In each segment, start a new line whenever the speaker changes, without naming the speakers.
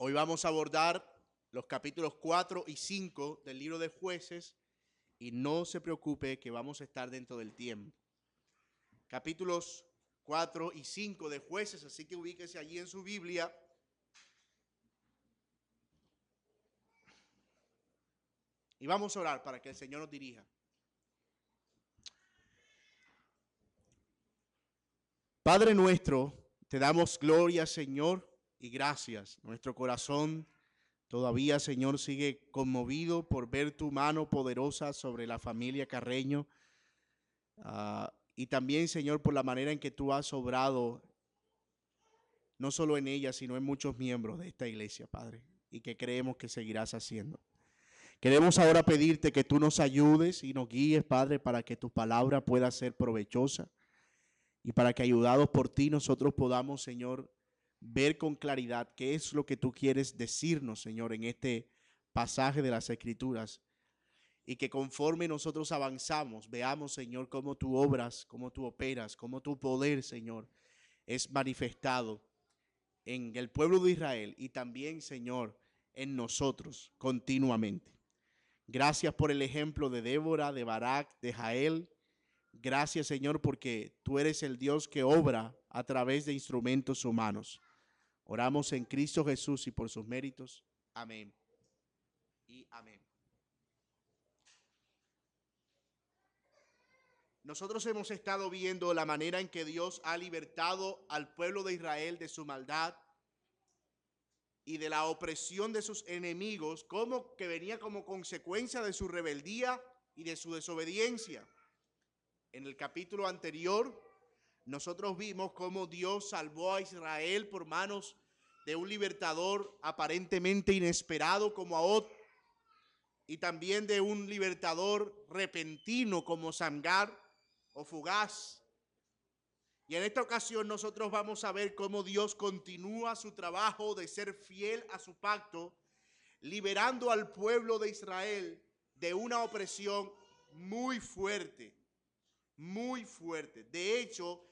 Hoy vamos a abordar los capítulos 4 y 5 del libro de Jueces y no se preocupe que vamos a estar dentro del tiempo. Capítulos 4 y 5 de Jueces, así que ubíquese allí en su Biblia. Y vamos a orar para que el Señor nos dirija. Padre nuestro, te damos gloria, Señor, y gracias. Nuestro corazón todavía, Señor, sigue conmovido por ver tu mano poderosa sobre la familia Carreño. Y también, Señor, por la manera en que tú has obrado, no solo en ella, sino en muchos miembros de esta iglesia, Padre, y que creemos que seguirás haciendo. Queremos ahora pedirte que tú nos ayudes y nos guíes, Padre, para que tu palabra pueda ser provechosa y para que, ayudados por ti, nosotros podamos, Señor, ver con claridad qué es lo que tú quieres decirnos, Señor, en este pasaje de las Escrituras. Y que conforme nosotros avanzamos, veamos, Señor, cómo tú obras, cómo tú operas, cómo tu poder, Señor, es manifestado en el pueblo de Israel y también, Señor, en nosotros continuamente. Gracias por el ejemplo de Débora, de Barak, de Jael. Gracias, Señor, porque tú eres el Dios que obra a través de instrumentos humanos. Oramos en Cristo Jesús y por sus méritos. Amén y amén. Nosotros hemos estado viendo la manera en que Dios ha libertado al pueblo de Israel de su maldad y de la opresión de sus enemigos, como que venía como consecuencia de su rebeldía y de su desobediencia. En el capítulo anterior, nosotros vimos cómo Dios salvó a Israel por manos de un libertador aparentemente inesperado como Ahod, y también de un libertador repentino como Samgar o fugaz. Y en esta ocasión nosotros vamos a ver cómo Dios continúa su trabajo de ser fiel a su pacto, liberando al pueblo de Israel de una opresión muy fuerte, muy fuerte. De hecho,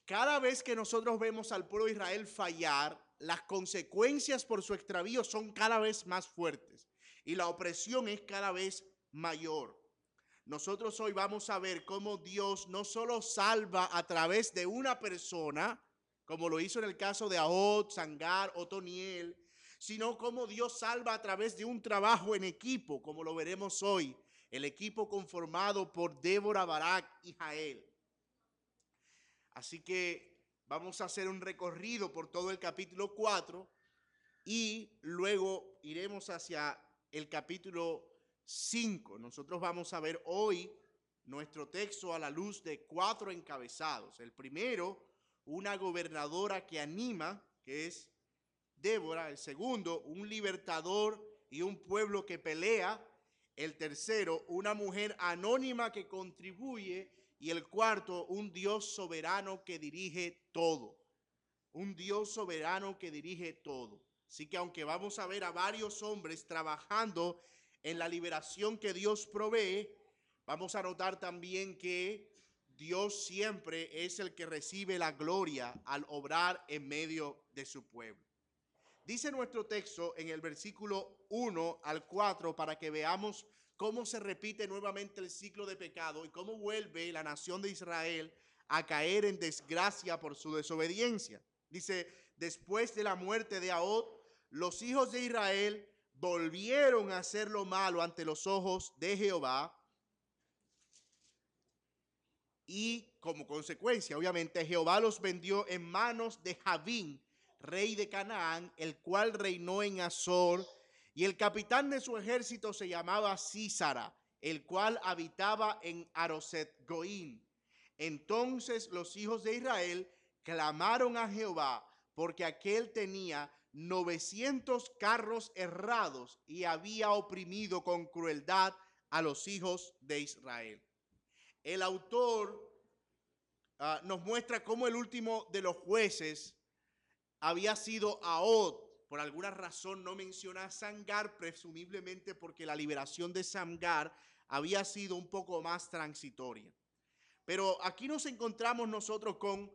cada vez que nosotros vemos al pueblo de Israel fallar, las consecuencias por su extravío son cada vez más fuertes y la opresión es cada vez mayor. Nosotros hoy vamos a ver cómo Dios no solo salva a través de una persona, como lo hizo en el caso de Ahod, Samgar, Otoniel, sino cómo Dios salva a través de un trabajo en equipo, como lo veremos hoy, el equipo conformado por Débora, Barak y Jael. Así que vamos a hacer un recorrido por todo el capítulo 4 y luego iremos hacia el capítulo 5. Nosotros vamos a ver hoy nuestro texto a la luz de 4 encabezados. El primero, una gobernadora que anima, que es Débora. El segundo, un libertador y un pueblo que pelea. El tercero, una mujer anónima que contribuye. Y el cuarto, un Dios soberano que dirige todo. Un Dios soberano que dirige todo. Así que aunque vamos a ver a varios hombres trabajando en la liberación que Dios provee, vamos a notar también que Dios siempre es el que recibe la gloria al obrar en medio de su pueblo. Dice nuestro texto en el versículo 1 al 4 para que veamos cómo se repite nuevamente el ciclo de pecado y cómo vuelve la nación de Israel a caer en desgracia por su desobediencia. Dice, después de la muerte de Ahod, los hijos de Israel volvieron a hacer lo malo ante los ojos de Jehová y como consecuencia, obviamente, Jehová los vendió en manos de Javín, rey de Canaán, el cual reinó en Azor, y el capitán de su ejército se llamaba Sísara, el cual habitaba en Aroset Goín. Entonces los hijos de Israel clamaron a Jehová, porque aquel tenía 900 carros errados y había oprimido con crueldad a los hijos de Israel. El autor nos muestra cómo el último de los jueces había sido Ahod. Por alguna razón no menciona a Samgar, presumiblemente porque la liberación de Samgar había sido un poco más transitoria. Pero aquí nos encontramos nosotros con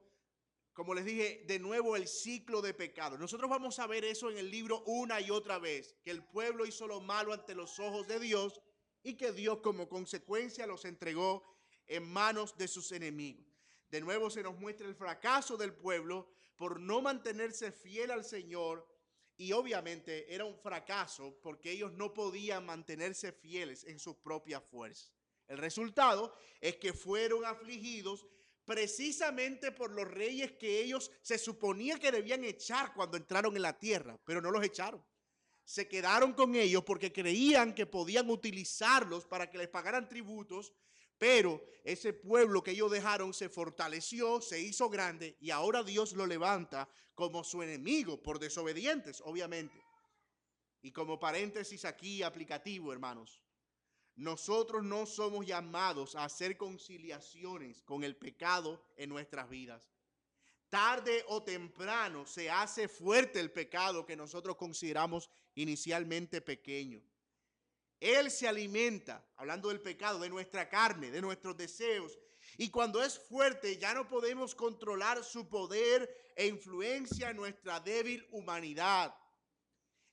como les dije, de nuevo el ciclo de pecado. Nosotros vamos a ver eso en el libro una y otra vez, que el pueblo hizo lo malo ante los ojos de Dios y que Dios como consecuencia los entregó en manos de sus enemigos. De nuevo se nos muestra el fracaso del pueblo por no mantenerse fiel al Señor, y obviamente era un fracaso porque ellos no podían mantenerse fieles en sus propias fuerzas. El resultado es que fueron afligidos precisamente por los reyes que ellos se suponía que debían echar cuando entraron en la tierra, pero no los echaron. Se quedaron con ellos porque creían que podían utilizarlos para que les pagaran tributos, pero ese pueblo que ellos dejaron se fortaleció, se hizo grande y ahora Dios lo levanta como su enemigo por desobedientes, obviamente. Y como paréntesis aquí aplicativo, hermanos, nosotros no somos llamados a hacer conciliaciones con el pecado en nuestras vidas. Tarde o temprano se hace fuerte el pecado que nosotros consideramos inicialmente pequeño. Él se alimenta, hablando del pecado, de nuestra carne, de nuestros deseos. Y cuando es fuerte, ya no podemos controlar su poder e influencia en nuestra débil humanidad.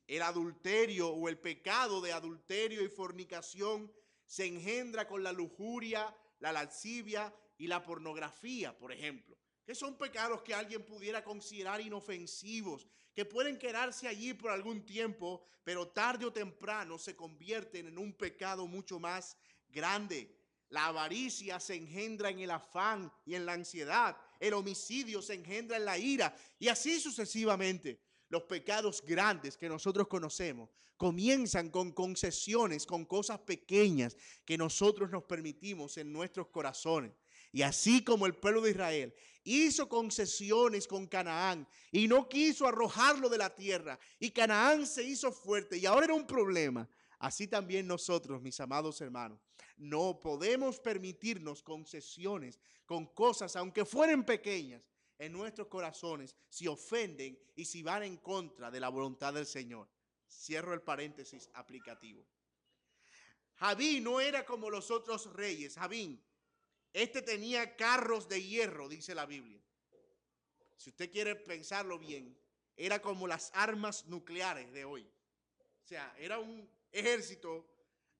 El adulterio o el pecado de adulterio y fornicación se engendra con la lujuria, la lascivia y la pornografía, por ejemplo, que son pecados que alguien pudiera considerar inofensivos, que pueden quedarse allí por algún tiempo, pero tarde o temprano se convierten en un pecado mucho más grande. La avaricia se engendra en el afán y en la ansiedad. El homicidio se engendra en la ira y así sucesivamente. Los pecados grandes que nosotros conocemos comienzan con concesiones, con cosas pequeñas que nosotros nos permitimos en nuestros corazones. Y así como el pueblo de Israel hizo concesiones con Canaán y no quiso arrojarlo de la tierra, y Canaán se hizo fuerte y ahora era un problema, así también nosotros, mis amados hermanos, no podemos permitirnos concesiones con cosas, aunque fueren pequeñas, en nuestros corazones, si ofenden y si van en contra de la voluntad del Señor. Cierro el paréntesis aplicativo. Javín no era como los otros reyes. Javín, este tenía carros de hierro, dice la Biblia. Si usted quiere pensarlo bien, era como las armas nucleares de hoy. O sea, era un ejército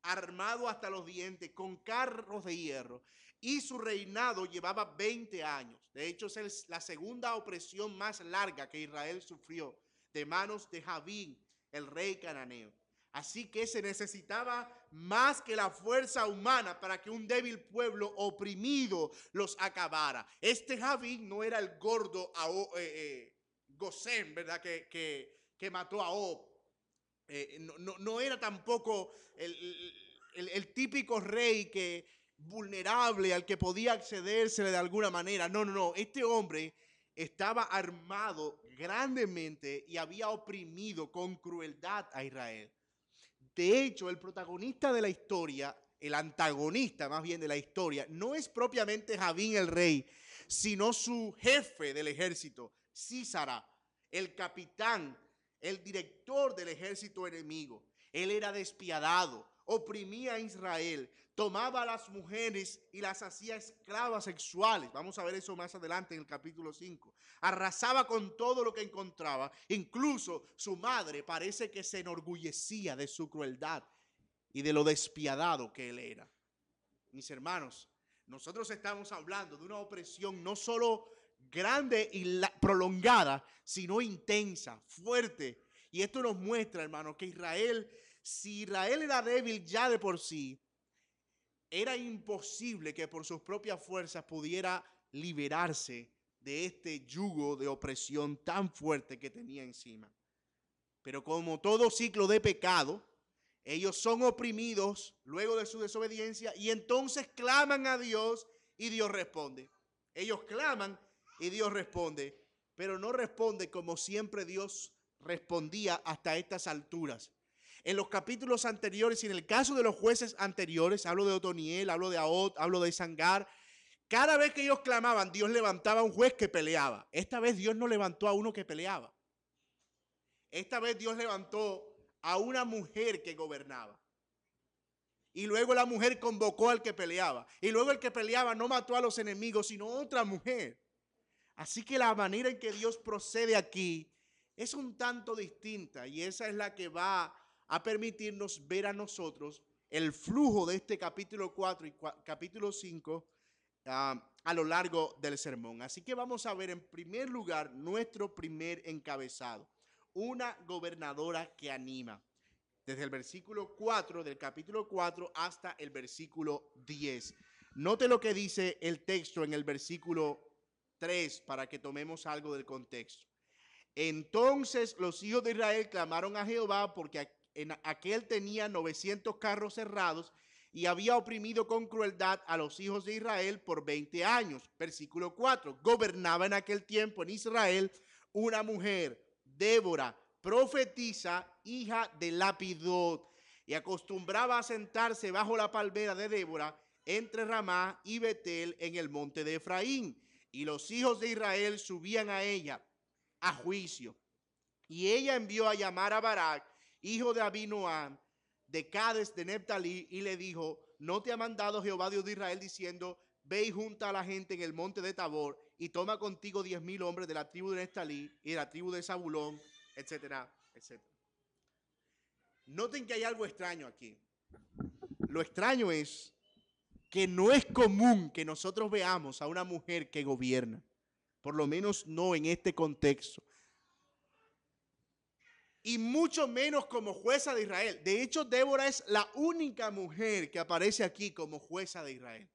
armado hasta los dientes con carros de hierro, y su reinado llevaba 20 años. De hecho, es la segunda opresión más larga que Israel sufrió de manos de Javín, el rey cananeo. Así que se necesitaba más que la fuerza humana para que un débil pueblo oprimido los acabara. Este Javín no era el gordo Gosén, ¿verdad? Que mató a Og. No era tampoco el típico rey que vulnerable al que podía accedérsele de alguna manera. No. Este hombre estaba armado grandemente y había oprimido con crueldad a Israel. De hecho, el protagonista de la historia, el antagonista más bien de la historia, no es propiamente Javín el rey, sino su jefe del ejército, Sísara, el capitán, el director del ejército enemigo. Él era despiadado, oprimía a Israel, tomaba a las mujeres y las hacía esclavas sexuales. Vamos a ver eso más adelante en el capítulo 5. Arrasaba con todo lo que encontraba. Incluso su madre parece que se enorgullecía de su crueldad y de lo despiadado que él era. Mis hermanos, nosotros estamos hablando de una opresión no solo grande y prolongada, sino intensa, fuerte. Y esto nos muestra, hermanos, que Israel, si Israel era débil ya de por sí, era imposible que por sus propias fuerzas pudiera liberarse de este yugo de opresión tan fuerte que tenía encima. Pero como todo ciclo de pecado, ellos son oprimidos luego de su desobediencia y entonces claman a Dios y Dios responde. Ellos claman y Dios responde, pero no responde como siempre Dios respondía hasta estas alturas. En los capítulos anteriores y en el caso de los jueces anteriores, hablo de Otoniel, hablo de Ahod, hablo de Sangar, cada vez que ellos clamaban, Dios levantaba a un juez que peleaba. Esta vez Dios no levantó a uno que peleaba. Esta vez Dios levantó a una mujer que gobernaba. Y luego la mujer convocó al que peleaba. Y luego el que peleaba no mató a los enemigos, sino otra mujer. Así que la manera en que Dios procede aquí es un tanto distinta y esa es la que va a permitirnos ver a nosotros el flujo de este capítulo 4 y capítulo 5 a lo largo del sermón. Así que vamos a ver en primer lugar nuestro primer encabezado, una gobernadora que anima, desde el versículo 4 del capítulo 4 hasta el versículo 10. Note lo que dice el texto en el versículo 3 para que tomemos algo del contexto. Entonces los hijos de Israel clamaron a Jehová porque en aquel tenía 900 carros cerrados y había oprimido con crueldad a los hijos de Israel por 20 años. Versículo 4. Gobernaba en aquel tiempo en Israel una mujer, Débora, profetisa, hija de Lapidot, y acostumbraba a sentarse bajo la palmera de Débora entre Ramá y Betel en el monte de Efraín. Y los hijos de Israel subían a ella a juicio. Y ella envió a llamar a Barak, hijo de Abinoam, de Cades de Neftalí, y le dijo: ¿no te ha mandado Jehová Dios de Israel diciendo: ve y junta a la gente en el monte de Tabor y toma contigo 10,000 hombres de la tribu de Neftalí y de la tribu de Zabulón, etcétera, etcétera? Noten que hay algo extraño aquí. Lo extraño es que no es común que nosotros veamos a una mujer que gobierna, por lo menos no en este contexto, y mucho menos como jueza de Israel. De hecho, Débora es la única mujer que aparece aquí como jueza de Israel.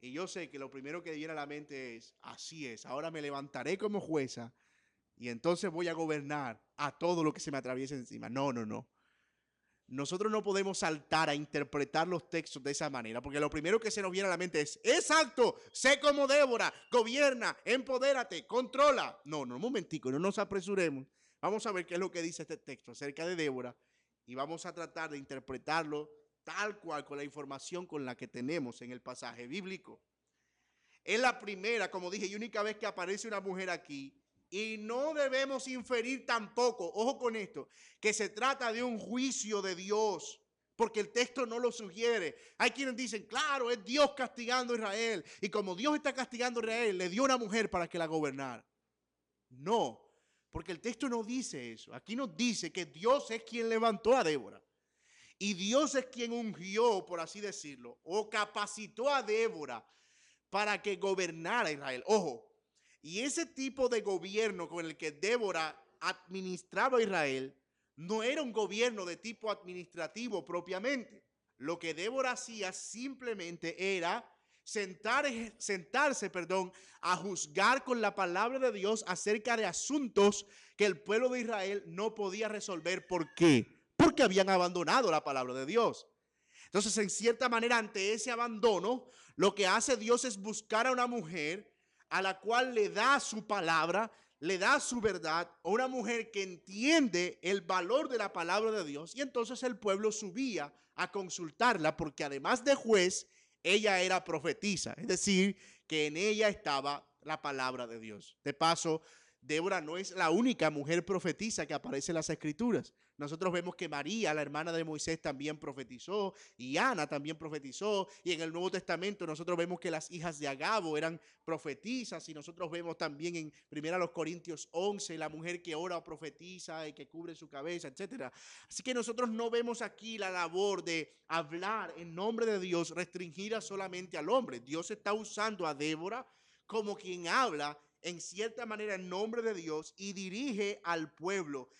Y yo sé que lo primero que viene a la mente es: así es, ahora me levantaré como jueza y entonces voy a gobernar a todo lo que se me atraviese encima. No, no, no. Nosotros no podemos saltar a interpretar los textos de esa manera, porque lo primero que se nos viene a la mente es: exacto, sé como Débora, gobierna, empodérate, controla. No, no, un momentico, no nos apresuremos. Vamos a ver qué es lo que dice este texto acerca de Débora y vamos a tratar de interpretarlo tal cual con la información con la que tenemos en el pasaje bíblico. Es la primera, como dije, y única vez que aparece una mujer aquí. Y no debemos inferir tampoco, ojo con esto, que se trata de un juicio de Dios, porque el texto no lo sugiere. Hay quienes dicen: claro, es Dios castigando a Israel, y como Dios está castigando a Israel, le dio una mujer para que la gobernara. No, porque el texto no dice eso. Aquí nos dice que Dios es quien levantó a Débora, y Dios es quien ungió, por así decirlo, o capacitó a Débora para que gobernara Israel. Ojo, y ese tipo de gobierno con el que Débora administraba a Israel no era un gobierno de tipo administrativo propiamente. Lo que Débora hacía simplemente era sentarse, a juzgar con la palabra de Dios acerca de asuntos que el pueblo de Israel no podía resolver. ¿Por qué? Porque habían abandonado la palabra de Dios. Entonces, en cierta manera, ante ese abandono, lo que hace Dios es buscar a una mujer a la cual le da su palabra, le da su verdad, o una mujer que entiende el valor de la palabra de Dios. Y entonces el pueblo subía a consultarla, porque además de juez, ella era profetisa, es decir, que en ella estaba la palabra de Dios. De paso, Débora no es la única mujer profetisa que aparece en las Escrituras. Nosotros vemos que María, la hermana de Moisés, también profetizó, y Ana también profetizó, y en el Nuevo Testamento nosotros vemos que las hijas de Agabo eran profetizas, y nosotros vemos también en 1 Corintios 11 la mujer que ora o profetiza y que cubre su cabeza, etc. Así que nosotros no vemos aquí la labor de hablar en nombre de Dios restringida solamente al hombre. Dios está usando a Débora como quien habla en cierta manera en nombre de Dios y dirige al pueblo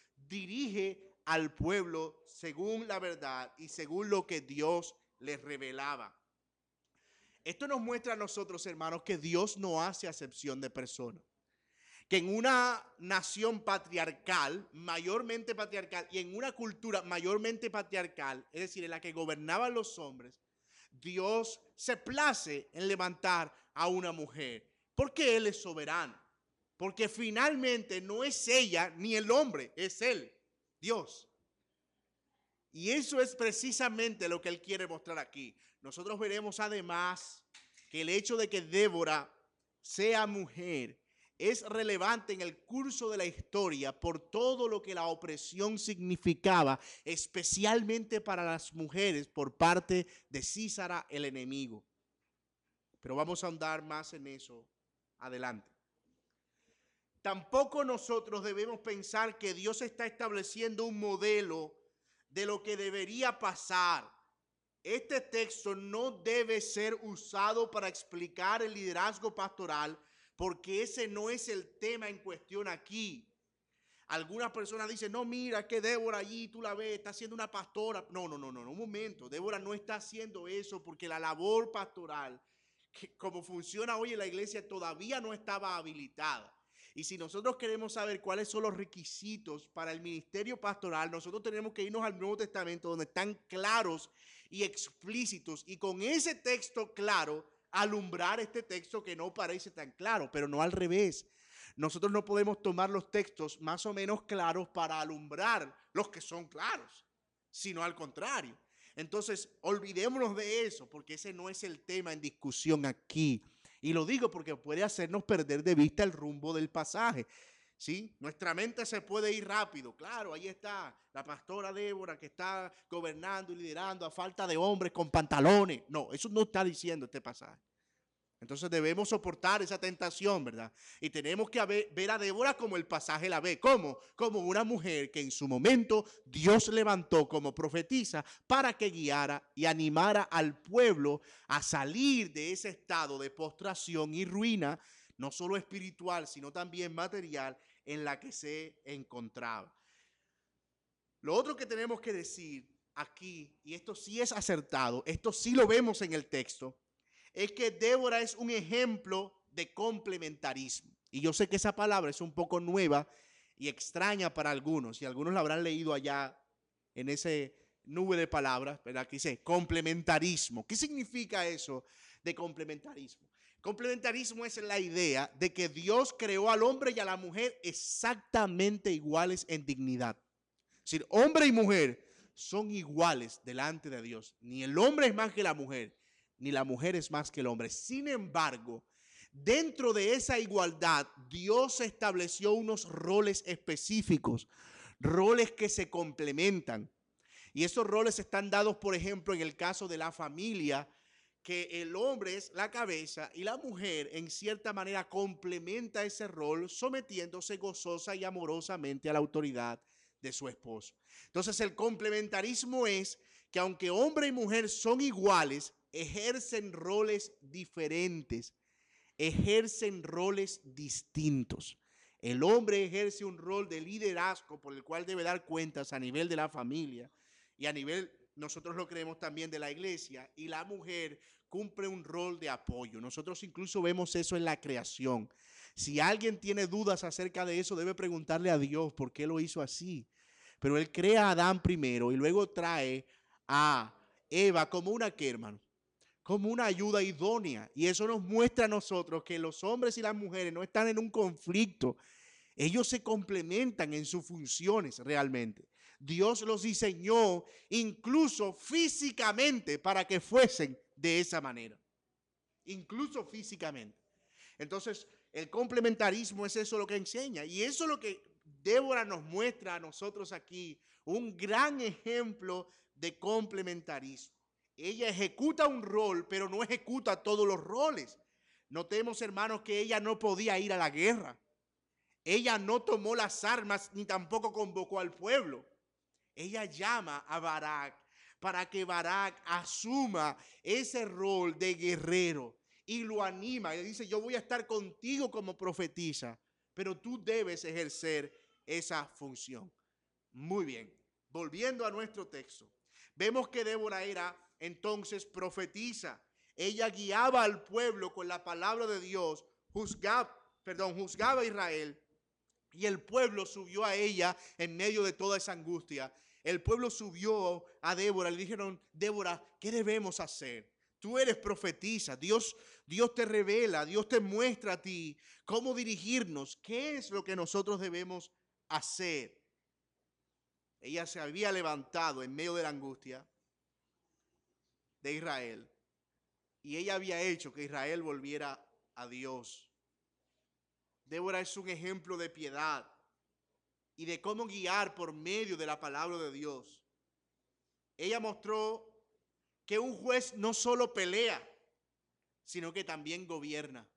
según la verdad y según lo que Dios les revelaba. Esto nos muestra a nosotros, hermanos, que Dios no hace acepción de personas. Que en una nación patriarcal, mayormente patriarcal, y en una cultura mayormente patriarcal, es decir, en la que gobernaban los hombres, Dios se place en levantar a una mujer, porque Él es soberano. Porque finalmente no es ella ni el hombre, es Él, Dios. Y eso es precisamente lo que Él quiere mostrar aquí. Nosotros veremos además que el hecho de que Débora sea mujer es relevante en el curso de la historia por todo lo que la opresión significaba, especialmente para las mujeres por parte de Císara, el enemigo. Pero vamos a ahondar más en eso Adelante. Tampoco nosotros debemos pensar que Dios está estableciendo un modelo de lo que debería pasar. Este texto no debe ser usado para explicar el liderazgo pastoral, porque ese no es el tema en cuestión aquí. Algunas personas dicen, no, mira que Débora allí, tú la ves, está siendo una pastora. No, un momento. Débora no está haciendo eso porque la labor pastoral, como funciona hoy en la iglesia, todavía no estaba habilitada. Y si nosotros queremos saber cuáles son los requisitos para el ministerio pastoral, nosotros tenemos que irnos al Nuevo Testamento, donde están claros y explícitos. Y con ese texto claro, alumbrar este texto que no parece tan claro, pero no al revés. Nosotros no podemos tomar los textos más o menos claros para alumbrar los que son claros, sino al contrario. Entonces, olvidémonos de eso, porque ese no es el tema en discusión aquí. Y lo digo porque puede hacernos perder de vista el rumbo del pasaje. ¿Sí? Nuestra mente se puede ir rápido. Claro, ahí está la pastora Débora que está gobernando y liderando a falta de hombres con pantalones. No, eso no está diciendo este pasaje. Entonces debemos soportar esa tentación, ¿verdad? Y tenemos que ver a Débora como el pasaje la ve. ¿Cómo? Como una mujer que en su momento Dios levantó como profetisa para que guiara y animara al pueblo a salir de ese estado de postración y ruina, no solo espiritual, sino también material, en la que se encontraba. Lo otro que tenemos que decir aquí, y esto sí es acertado, esto sí lo vemos en el texto, es que Débora es un ejemplo de complementarismo. Y yo sé que esa palabra es un poco nueva y extraña para algunos, y algunos la habrán leído allá en ese nube de palabras, ¿verdad? Que dice complementarismo. ¿Qué significa eso de complementarismo? Complementarismo es la idea de que Dios creó al hombre y a la mujer exactamente iguales en dignidad. Es decir, hombre y mujer son iguales delante de Dios. Ni el hombre es más que la mujer, ni la mujer es más que el hombre. Sin embargo, dentro de esa igualdad, Dios estableció unos roles específicos, roles que se complementan. Y esos roles están dados, por ejemplo, en el caso de la familia, que el hombre es la cabeza y la mujer en cierta manera complementa ese rol sometiéndose gozosa y amorosamente a la autoridad de su esposo. Entonces el complementarismo es que aunque hombre y mujer son iguales, ejercen roles diferentes, ejercen roles distintos. El hombre ejerce un rol de liderazgo por el cual debe dar cuentas a nivel de la familia y a nivel, nosotros lo creemos también, de la iglesia, y la mujer cumple un rol de apoyo. Nosotros incluso vemos eso en la creación. Si alguien tiene dudas acerca de eso, debe preguntarle a Dios por qué lo hizo así. Pero él crea a Adán primero y luego trae a Eva como una, ¿qué, hermano? Como una ayuda idónea. Y eso nos muestra a nosotros que los hombres y las mujeres no están en un conflicto. Ellos se complementan en sus funciones realmente. Dios los diseñó incluso físicamente para que fuesen de esa manera. Incluso físicamente. Entonces, el complementarismo es eso lo que enseña. Y eso es lo que Débora nos muestra a nosotros aquí. Un gran ejemplo de complementarismo. Ella ejecuta un rol, pero no ejecuta todos los roles. Notemos, hermanos, que ella no podía ir a la guerra. Ella no tomó las armas ni tampoco convocó al pueblo. Ella llama a Barak para que Barak asuma ese rol de guerrero y lo anima. Y le dice, yo voy a estar contigo como profetisa, pero tú debes ejercer esa función. Muy bien, volviendo a nuestro texto, vemos que Débora era entonces profetisa. Ella guiaba al pueblo con la palabra de Dios, juzgaba a Israel. Y el pueblo subió a ella en medio de toda esa angustia. El pueblo subió a Débora, le dijeron, Débora, ¿qué debemos hacer? Tú eres profetisa, Dios te revela, Dios te muestra a ti cómo dirigirnos, qué es lo que nosotros debemos hacer. Ella se había levantado en medio de la angustia de Israel y ella había hecho que Israel volviera a Dios. Débora es un ejemplo de piedad y de cómo guiar por medio de la palabra de Dios. Ella mostró que un juez no solo pelea, sino que también gobierna.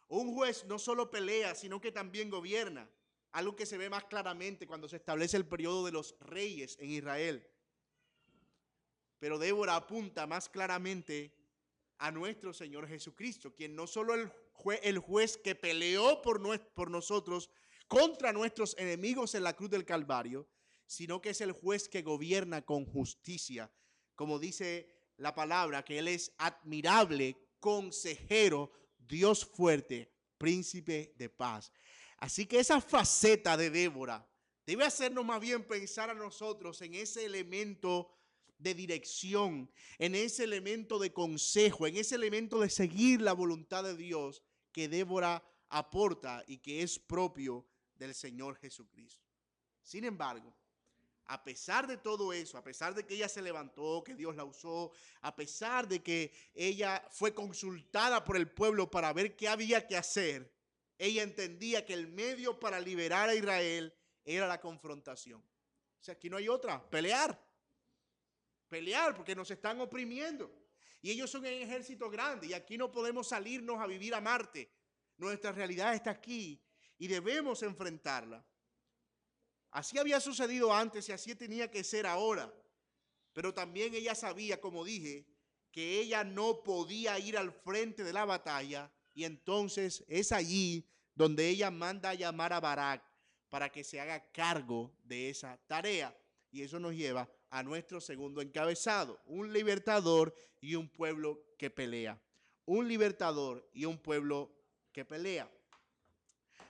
Un juez no solo pelea, sino que también gobierna. Algo que se ve más claramente cuando se establece el periodo de los reyes en Israel. Pero Débora apunta más claramente a nuestro Señor Jesucristo, quien no solo el juez que peleó por nosotros contra nuestros enemigos en la cruz del Calvario, sino que es el juez que gobierna con justicia. Como dice la palabra, que Él es admirable, consejero, Dios fuerte, príncipe de paz. Así que esa faceta de Débora debe hacernos más bien pensar a nosotros en ese elemento de dirección, en ese elemento de consejo, en ese elemento de seguir la voluntad de Dios que Débora aporta y que es propio del Señor Jesucristo. Sin embargo, a pesar de todo eso, a pesar de que ella se levantó, que Dios la usó, a pesar de que ella fue consultada por el pueblo para ver qué había que hacer, ella entendía que el medio para liberar a Israel era la confrontación. O sea, aquí no hay otra, pelear, porque nos están oprimiendo. Y ellos son un ejército grande y aquí no podemos salirnos a vivir a Marte. Nuestra realidad está aquí y debemos enfrentarla. Así había sucedido antes y así tenía que ser ahora. Pero también ella sabía, como dije, que ella no podía ir al frente de la batalla y entonces es allí donde ella manda a llamar a Barak para que se haga cargo de esa tarea. Y eso nos lleva a nuestro segundo encabezado, un libertador y un pueblo que pelea. Un libertador y un pueblo que pelea.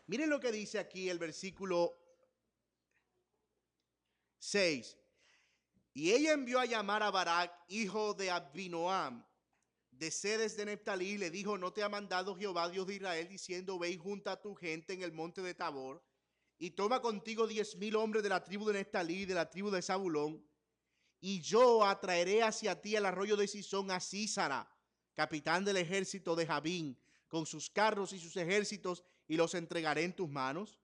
Miren lo que dice aquí el versículo 6. Y ella envió a llamar a Barak, hijo de Abinoam, de Cedes de Neftalí, y le dijo: ¿no te ha mandado Jehová, Dios de Israel, diciendo: ve y junta a tu gente en el monte de Tabor, y toma contigo 10,000 hombres de la tribu de Neftalí y de la tribu de Zabulón, y yo atraeré hacia ti al arroyo de Sisón a Sísara, capitán del ejército de Jabín, con sus carros y sus ejércitos, y los entregaré en tus manos?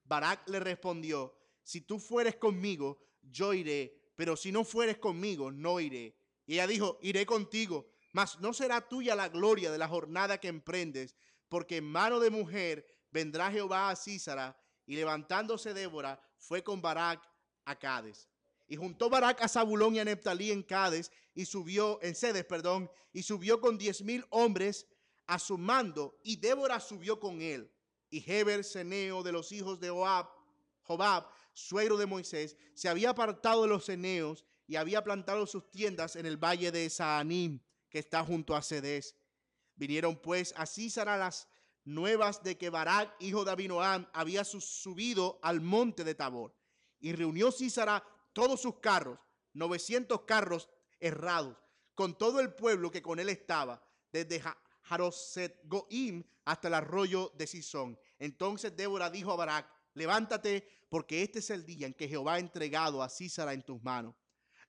Barak le respondió: si tú fueres conmigo, yo iré, pero si no fueres conmigo, no iré. Y ella dijo: iré contigo, mas no será tuya la gloria de la jornada que emprendes, porque en mano de mujer vendrá Jehová a Sísara. Y levantándose Débora, fue con Barak a Cades. Y juntó Barak a Zabulón y a Neftalí en Cades, y subió, en Cedes, y subió con 10,000 hombres a su mando, y Débora subió con él. Y Heber, ceneo de los hijos de Jobab, suegro de Moisés, se había apartado de los ceneos y había plantado sus tiendas en el valle de Saanim, que está junto a Cedes. Vinieron pues a Sísara las nuevas de que Barak, hijo de Abinoam, había subido al monte de Tabor. Y reunió Sísara todos sus carros, 900 carros herrados, con todo el pueblo que con él estaba, desde Haroset Goim hasta el arroyo de Sisón. Entonces Débora dijo a Barak: levántate, porque este es el día en que Jehová ha entregado a Sísara en tus manos.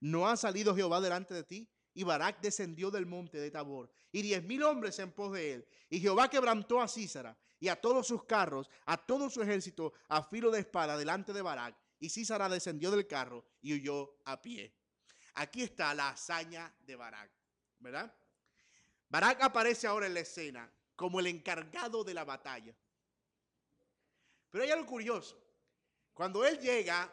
¿No ha salido Jehová delante de ti? Y Barak descendió del monte de Tabor, y 10,000 hombres en pos de él. Y Jehová quebrantó a Sísara y a todos sus carros, a todo su ejército, a filo de espada delante de Barak. Y Sísara descendió del carro y huyó a pie. Aquí está la hazaña de Barak, ¿verdad? Barak aparece ahora en la escena como el encargado de la batalla. Pero hay algo curioso. Cuando él llega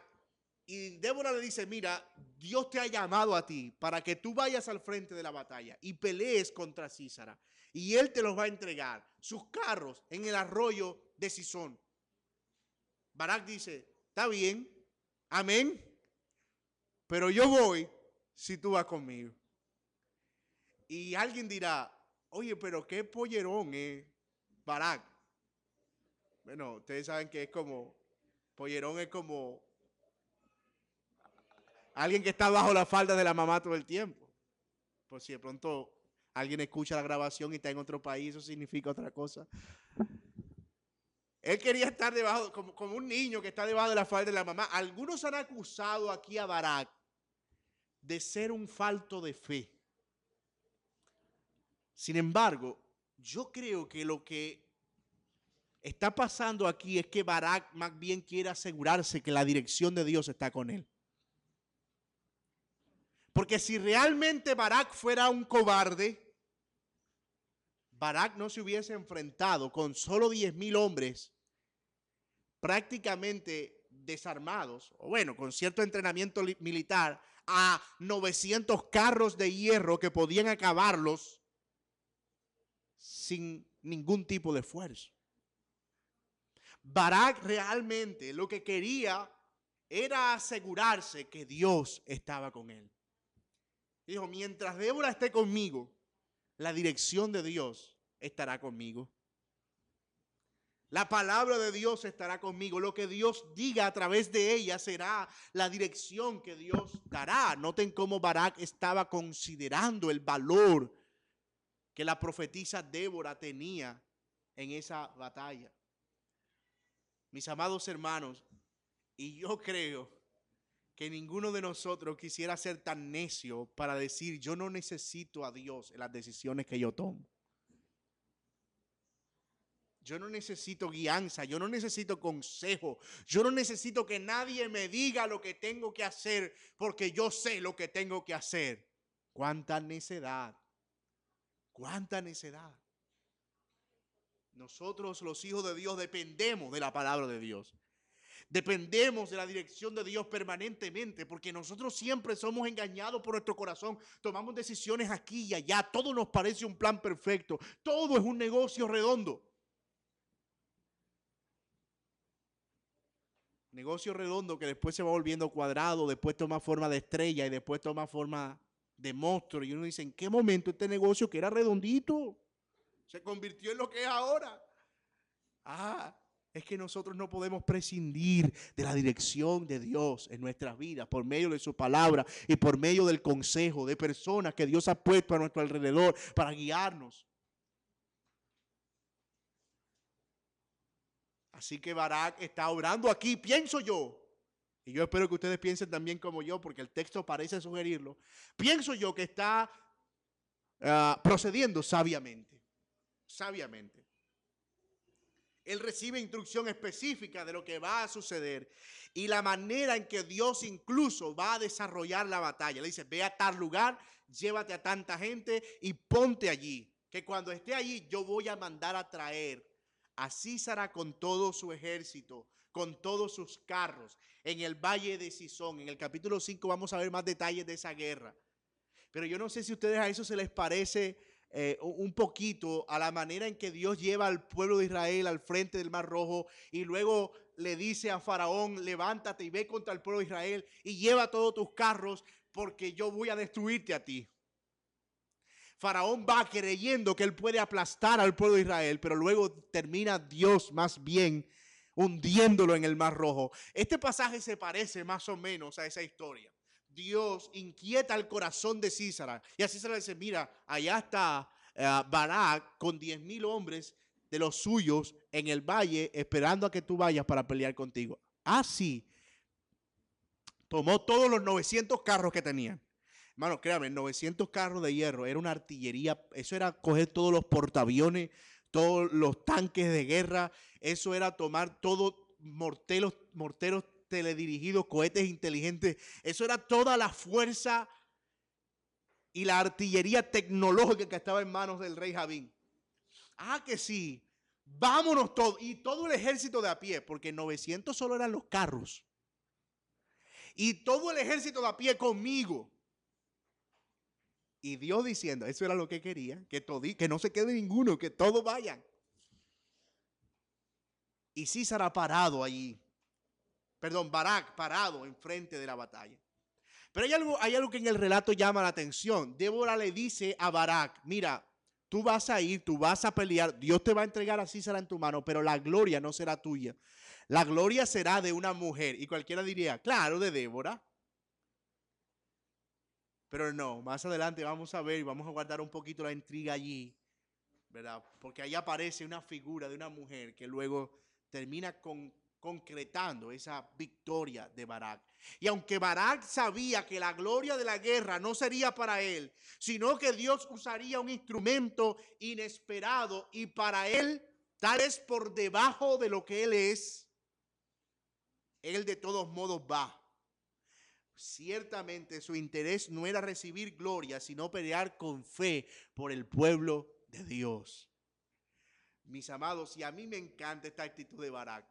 y Débora le dice: mira, Dios te ha llamado a ti para que tú vayas al frente de la batalla y pelees contra Sísara, y él te los va a entregar, sus carros, en el arroyo de Sisón. Barak dice: está bien, amén, pero yo voy si tú vas conmigo. Y alguien dirá: oye, pero qué pollerón es Barak. Bueno, ustedes saben que es como, pollerón es como alguien que está bajo la falda de la mamá todo el tiempo. Por si de pronto alguien escucha la grabación y está en otro país, eso significa otra cosa. Él quería estar debajo, como un niño que está debajo de la falda de la mamá. Algunos han acusado aquí a Barak de ser un falto de fe. Sin embargo, yo creo que lo que está pasando aquí es que Barak más bien quiere asegurarse que la dirección de Dios está con él. Porque si realmente Barak fuera un cobarde, Barak no se hubiese enfrentado con solo 10,000 hombres prácticamente desarmados, o bueno, con cierto entrenamiento militar, a 900 carros de hierro que podían acabarlos sin ningún tipo de esfuerzo. Barak realmente lo que quería era asegurarse que Dios estaba con él. Dijo, mientras Débora esté conmigo, la dirección de Dios estará conmigo. La palabra de Dios estará conmigo. Lo que Dios diga a través de ella será la dirección que Dios dará. Noten cómo Barak estaba considerando el valor que la profetisa Débora tenía en esa batalla. Mis amados hermanos, y yo creo que ninguno de nosotros quisiera ser tan necio para decir, yo no necesito a Dios en las decisiones que yo tomo. Yo no necesito guianza, yo no necesito consejo, yo no necesito que nadie me diga lo que tengo que hacer porque yo sé lo que tengo que hacer. ¡Cuánta necedad! ¡Cuánta necedad! Nosotros los hijos de Dios dependemos de la palabra de Dios. Dependemos de la dirección de Dios permanentemente porque nosotros siempre somos engañados por nuestro corazón. Tomamos decisiones aquí y allá. Todo nos parece un plan perfecto. Todo es un negocio redondo. Negocio redondo que después se va volviendo cuadrado, después toma forma de estrella y después toma forma de monstruo. Y uno dice, ¿en qué momento este negocio que era redondito se convirtió en lo que es ahora? Es que nosotros no podemos prescindir de la dirección de Dios en nuestras vidas por medio de su palabra y por medio del consejo de personas que Dios ha puesto a nuestro alrededor para guiarnos. Así que Barak está obrando aquí, pienso yo, y yo espero que ustedes piensen también como yo, porque el texto parece sugerirlo, pienso yo que está procediendo sabiamente, sabiamente. Él recibe instrucción específica de lo que va a suceder y la manera en que Dios incluso va a desarrollar la batalla. Le dice, ve a tal lugar, llévate a tanta gente y ponte allí, que cuando esté allí yo voy a mandar a traer a Sísara con todo su ejército, con todos sus carros, en el valle de Sison. En el capítulo 5 vamos a ver más detalles de esa guerra. Pero yo no sé si a ustedes a eso se les parece un poquito a la manera en que Dios lleva al pueblo de Israel al frente del Mar Rojo y luego le dice a Faraón, levántate y ve contra el pueblo de Israel y lleva todos tus carros porque yo voy a destruirte a ti. Faraón va creyendo que él puede aplastar al pueblo de Israel, pero luego termina Dios más bien hundiéndolo en el Mar Rojo. Este pasaje se parece más o menos a esa historia. Dios inquieta el corazón de Sísara y a Sísara le dice, mira, allá está Barak con 10,000 hombres de los suyos en el valle esperando a que tú vayas para pelear contigo. Así tomó todos los 900 carros que tenían. Hermano, créame, 900 carros de hierro, era una artillería, eso era coger todos los portaaviones, todos los tanques de guerra, eso era tomar todos morteros teledirigidos, cohetes inteligentes, eso era toda la fuerza y la artillería tecnológica que estaba en manos del rey Javín. Que sí, vámonos todos, y todo el ejército de a pie, porque 900 solo eran los carros, y todo el ejército de a pie conmigo. Y Dios diciendo, eso era lo que quería, que no se quede ninguno, que todos vayan. Y Sísara parado allí, Barak parado enfrente de la batalla. Pero hay algo que en el relato llama la atención. Débora le dice a Barak, mira, tú vas a ir, tú vas a pelear, Dios te va a entregar a Sísara en tu mano, pero la gloria no será tuya. La gloria será de una mujer. Y cualquiera diría, claro, de Débora. Pero no, más adelante vamos a ver y vamos a guardar un poquito la intriga allí, ¿verdad? Porque ahí aparece una figura de una mujer que luego termina concretando esa victoria de Barak. Y aunque Barak sabía que la gloria de la guerra no sería para él, sino que Dios usaría un instrumento inesperado y para él, tal es por debajo de lo que él es, él de todos modos va. Ciertamente su interés no era recibir gloria, sino pelear con fe por el pueblo de Dios. Mis amados, y a mí me encanta esta actitud de Barak.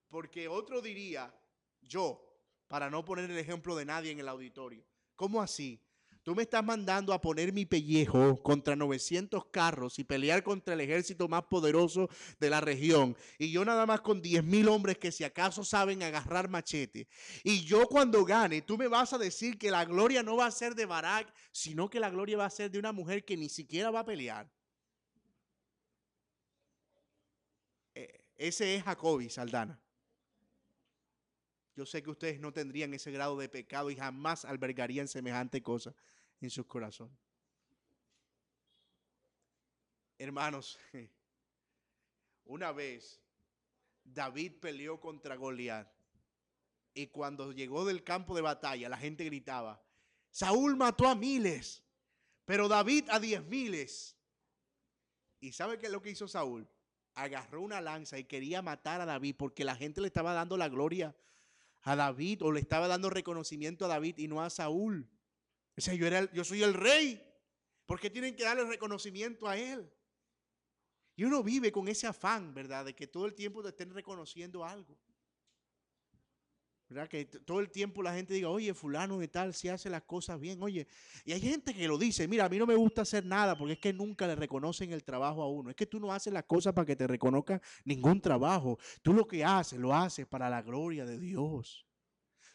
Porque otro diría, yo, para no poner el ejemplo de nadie en el auditorio, ¿cómo así? Tú me estás mandando a poner mi pellejo contra 900 carros y pelear contra el ejército más poderoso de la región. Y yo nada más con 10,000 hombres que si acaso saben agarrar machete. Y yo cuando gane, tú me vas a decir que la gloria no va a ser de Barak, sino que la gloria va a ser de una mujer que ni siquiera va a pelear. Ese es Jacobi, Saldana. Yo sé que ustedes no tendrían ese grado de pecado y jamás albergarían semejante cosa en sus corazones. Hermanos, una vez David peleó contra Goliat y cuando llegó del campo de batalla la gente gritaba, Saúl mató a miles, pero David a 10,000. ¿Y sabe qué es lo que hizo Saúl? Agarró una lanza y quería matar a David porque la gente le estaba dando la gloria a David o le estaba dando reconocimiento a David y no a Saúl. O sea, yo soy el rey. ¿Por qué tienen que darle reconocimiento a él? Y uno vive con ese afán, ¿verdad? De que todo el tiempo te estén reconociendo algo. ¿Verdad? Que todo el tiempo la gente diga, oye, fulano de tal, si hace las cosas bien, oye. Y hay gente que lo dice, mira, a mí no me gusta hacer nada porque es que nunca le reconocen el trabajo a uno. Es que tú no haces las cosas para que te reconozcan ningún trabajo. Tú lo que haces, lo haces para la gloria de Dios.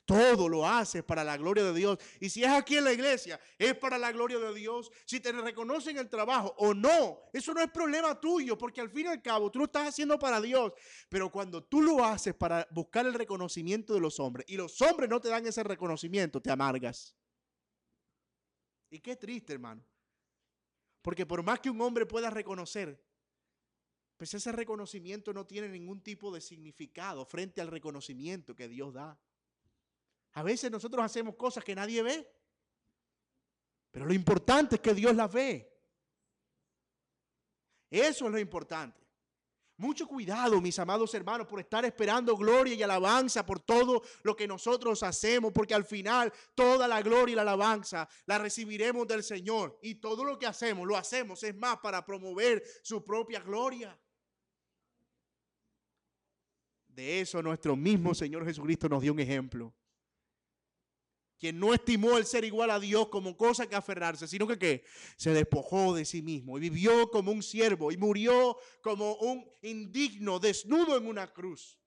Todo lo haces para la gloria de Dios. Y si es aquí en la iglesia, es para la gloria de Dios. Si te reconocen el trabajo o no, eso no es problema tuyo, porque al fin y al cabo tú lo estás haciendo para Dios. Pero cuando tú lo haces para buscar el reconocimiento de los hombres y los hombres no te dan ese reconocimiento, te amargas. Y qué triste, hermano. Porque por más que un hombre pueda reconocer, pues ese reconocimiento no tiene ningún tipo de significado frente al reconocimiento que Dios da. A veces nosotros hacemos cosas que nadie ve, pero lo importante es que Dios las ve. Eso es lo importante. Mucho cuidado, mis amados hermanos, por estar esperando gloria y alabanza por todo lo que nosotros hacemos, porque al final toda la gloria y la alabanza la recibiremos del Señor. Y todo lo que hacemos, lo hacemos, es más para promover su propia gloria. De eso nuestro mismo Señor Jesucristo nos dio un ejemplo. Quien no estimó el ser igual a Dios como cosa que aferrarse, sino que se despojó de sí mismo y vivió como un siervo y murió como un indigno, desnudo en una cruz.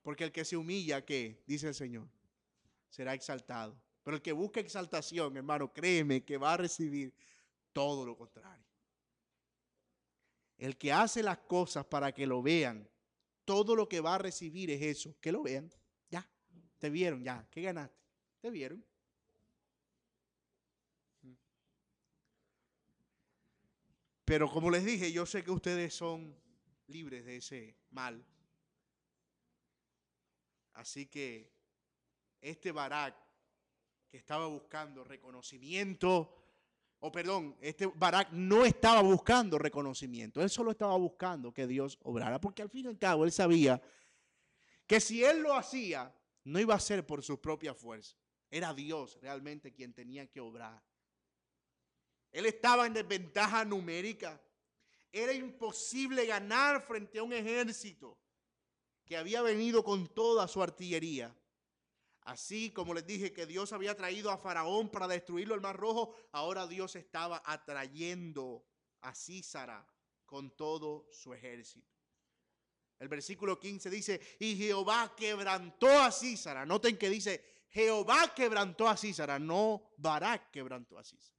Porque el que se humilla, ¿qué? Dice el Señor, será exaltado. Pero el que busca exaltación, hermano, créeme que va a recibir todo lo contrario. El que hace las cosas para que lo vean, todo lo que va a recibir es eso, que lo vean. Ya, te vieron, ya, ¿qué ganaste? Te vieron. Pero como les dije, yo sé que ustedes son libres de ese mal. Así que este Barak que estaba buscando reconocimiento, o perdón, este Barak no estaba buscando reconocimiento, él solo estaba buscando que Dios obrara, porque al fin y al cabo él sabía que si él lo hacía, no iba a ser por su propia fuerza, era Dios realmente quien tenía que obrar. Él estaba en desventaja numérica. Era imposible ganar frente a un ejército que había venido con toda su artillería. Así como les dije que Dios había traído a Faraón para destruirlo el Mar Rojo, ahora Dios estaba atrayendo a Sísara con todo su ejército. El versículo 15 dice, y Jehová quebrantó a Sísara. Noten que dice, Jehová quebrantó a Sísara, no Barak quebrantó a Sísara.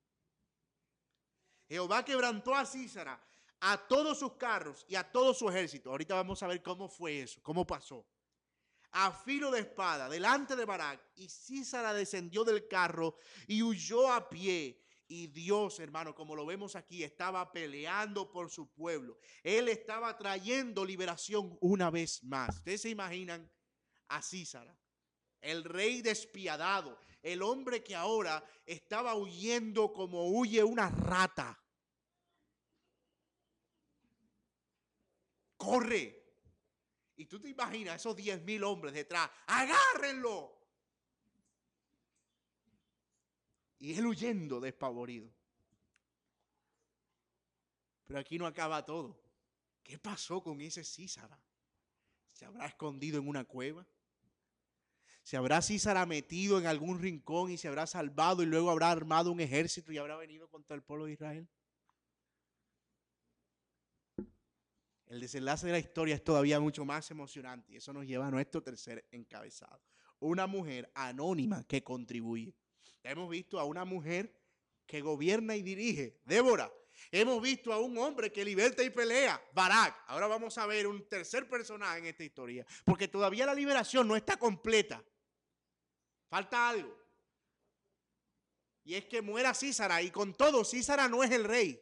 Jehová quebrantó a Sísara, a todos sus carros y a todo su ejército. Ahorita vamos a ver cómo fue eso, cómo pasó. A filo de espada, delante de Barak, y Sísara descendió del carro y huyó a pie. Y Dios, hermano, como lo vemos aquí, estaba peleando por su pueblo. Él estaba trayendo liberación una vez más. ¿Ustedes se imaginan a Sísara, el rey despiadado, el hombre que ahora estaba huyendo como huye una rata? Corre. Y tú te imaginas esos 10,000 hombres detrás, agárrenlo. Y él huyendo despavorido. Pero aquí no acaba todo. ¿Qué pasó con ese Sísara? ¿Se habrá escondido en una cueva? ¿Se habrá Sísara metido en algún rincón y se habrá salvado y luego habrá armado un ejército y habrá venido contra el pueblo de Israel? El desenlace de la historia es todavía mucho más emocionante y eso nos lleva a nuestro tercer encabezado. Una mujer anónima que contribuye. Hemos visto a una mujer que gobierna y dirige, Débora. Hemos visto a un hombre que liberta y pelea, Barak. Ahora vamos a ver un tercer personaje en esta historia, porque todavía la liberación no está completa. Falta algo. Y es que muera Sísara, y con todo Sísara no es el rey,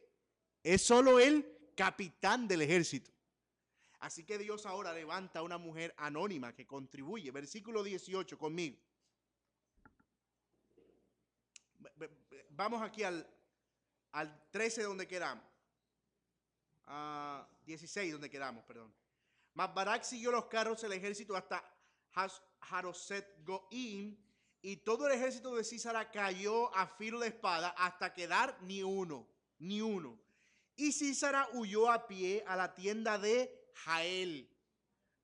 es solo el capitán del ejército. Así que Dios ahora levanta a una mujer anónima que contribuye. Versículo 18 conmigo. Vamos aquí al 13 donde quedamos. 16 donde quedamos, perdón. Mas Barak siguió los carros del ejército hasta Haroset Goim, y todo el ejército de Sísara cayó a filo de espada hasta quedar ni uno. Y Sísara huyó a pie a la tienda de Jael,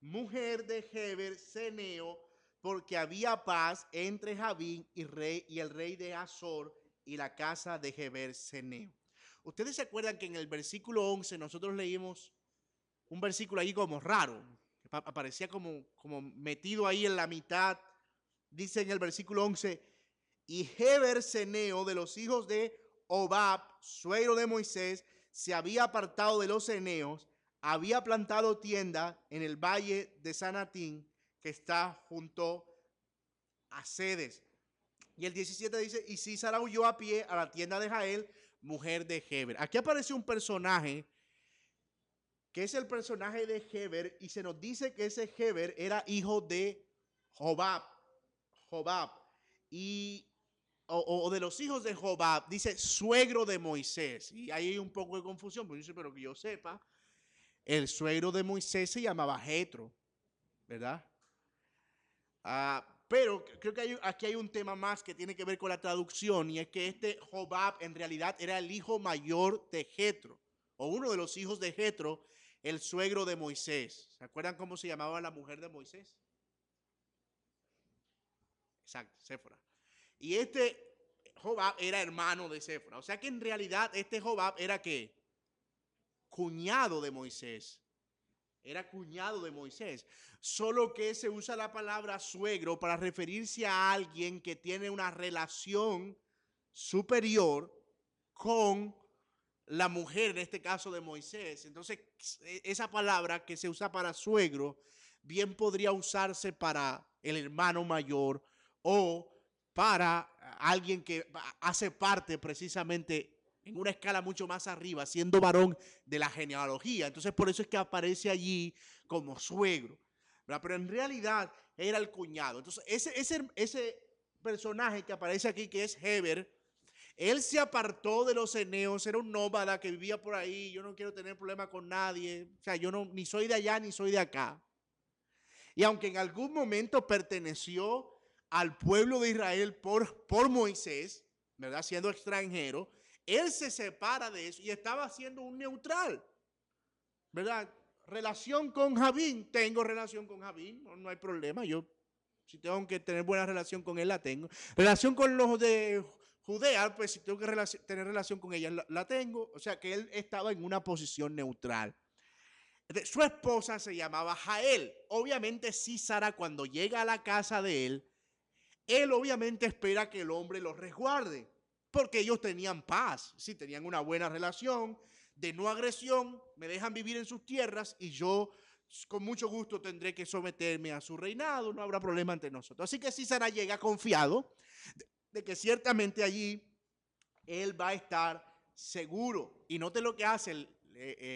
mujer de Heber Ceneo, porque había paz entre Jabín y el rey de Azor y la casa de Heber Ceneo. Ustedes se acuerdan que en el versículo 11 nosotros leímos un versículo ahí como raro, que aparecía como metido ahí en la mitad. Dice en el versículo 11, y Heber Ceneo de los hijos de Hobab, suegro de Moisés, se había apartado de los ceneos, había plantado tienda en el valle de Sanatín, que está junto a Cedes. Y el 17 dice, y Sísara huyó a pie a la tienda de Jael, mujer de Heber. Aquí aparece un personaje que es el personaje de Heber, y se nos dice que ese Heber era hijo de Hobab, y o de los hijos de Hobab, dice suegro de Moisés. Y ahí hay un poco de confusión, porque dice, pero que yo sepa, el suegro de Moisés se llamaba Jetro, ¿verdad? Pero creo que aquí hay un tema más que tiene que ver con la traducción, y es que este Hobab en realidad era el hijo mayor de Jetro, o uno de los hijos de Jetro, el suegro de Moisés. ¿Se acuerdan cómo se llamaba la mujer de Moisés? Exacto, Séfora. Y este Hobab era hermano de Séfora. O sea que en realidad este Hobab era ¿qué? Cuñado de Moisés. Era cuñado de Moisés. Solo que se usa la palabra suegro para referirse a alguien que tiene una relación superior con la mujer, en este caso de Moisés. Entonces, esa palabra que se usa para suegro, bien podría usarse para el hermano mayor o para alguien que hace parte precisamente en una escala mucho más arriba, siendo varón de la genealogía. Entonces, por eso es que aparece allí como suegro, ¿verdad? Pero en realidad era el cuñado. Entonces, ese personaje que aparece aquí, que es Heber, él se apartó de los ceneos, era un nómada que vivía por ahí. Yo no quiero tener problema con nadie. O sea, yo no, ni soy de allá ni soy de acá. Y aunque en algún momento perteneció al pueblo de Israel por Moisés, ¿verdad? Siendo extranjero, él se separa de eso y estaba siendo un neutral, ¿verdad? Relación con Jabín, tengo relación con Jabín, no hay problema. Yo, si tengo que tener buena relación con él, la tengo. Relación con los de Judea, pues si tengo que tener relación con ella, la tengo. O sea que él estaba en una posición neutral. Su esposa se llamaba Jael. Obviamente Sísara, cuando llega a la casa de él obviamente espera que el hombre los resguarde, porque ellos tenían paz, sí, tenían una buena relación de no agresión, me dejan vivir en sus tierras y yo con mucho gusto tendré que someterme a su reinado, no habrá problema entre nosotros. Así que Sísara llega confiado de que ciertamente allí él va a estar seguro. Y note lo que hace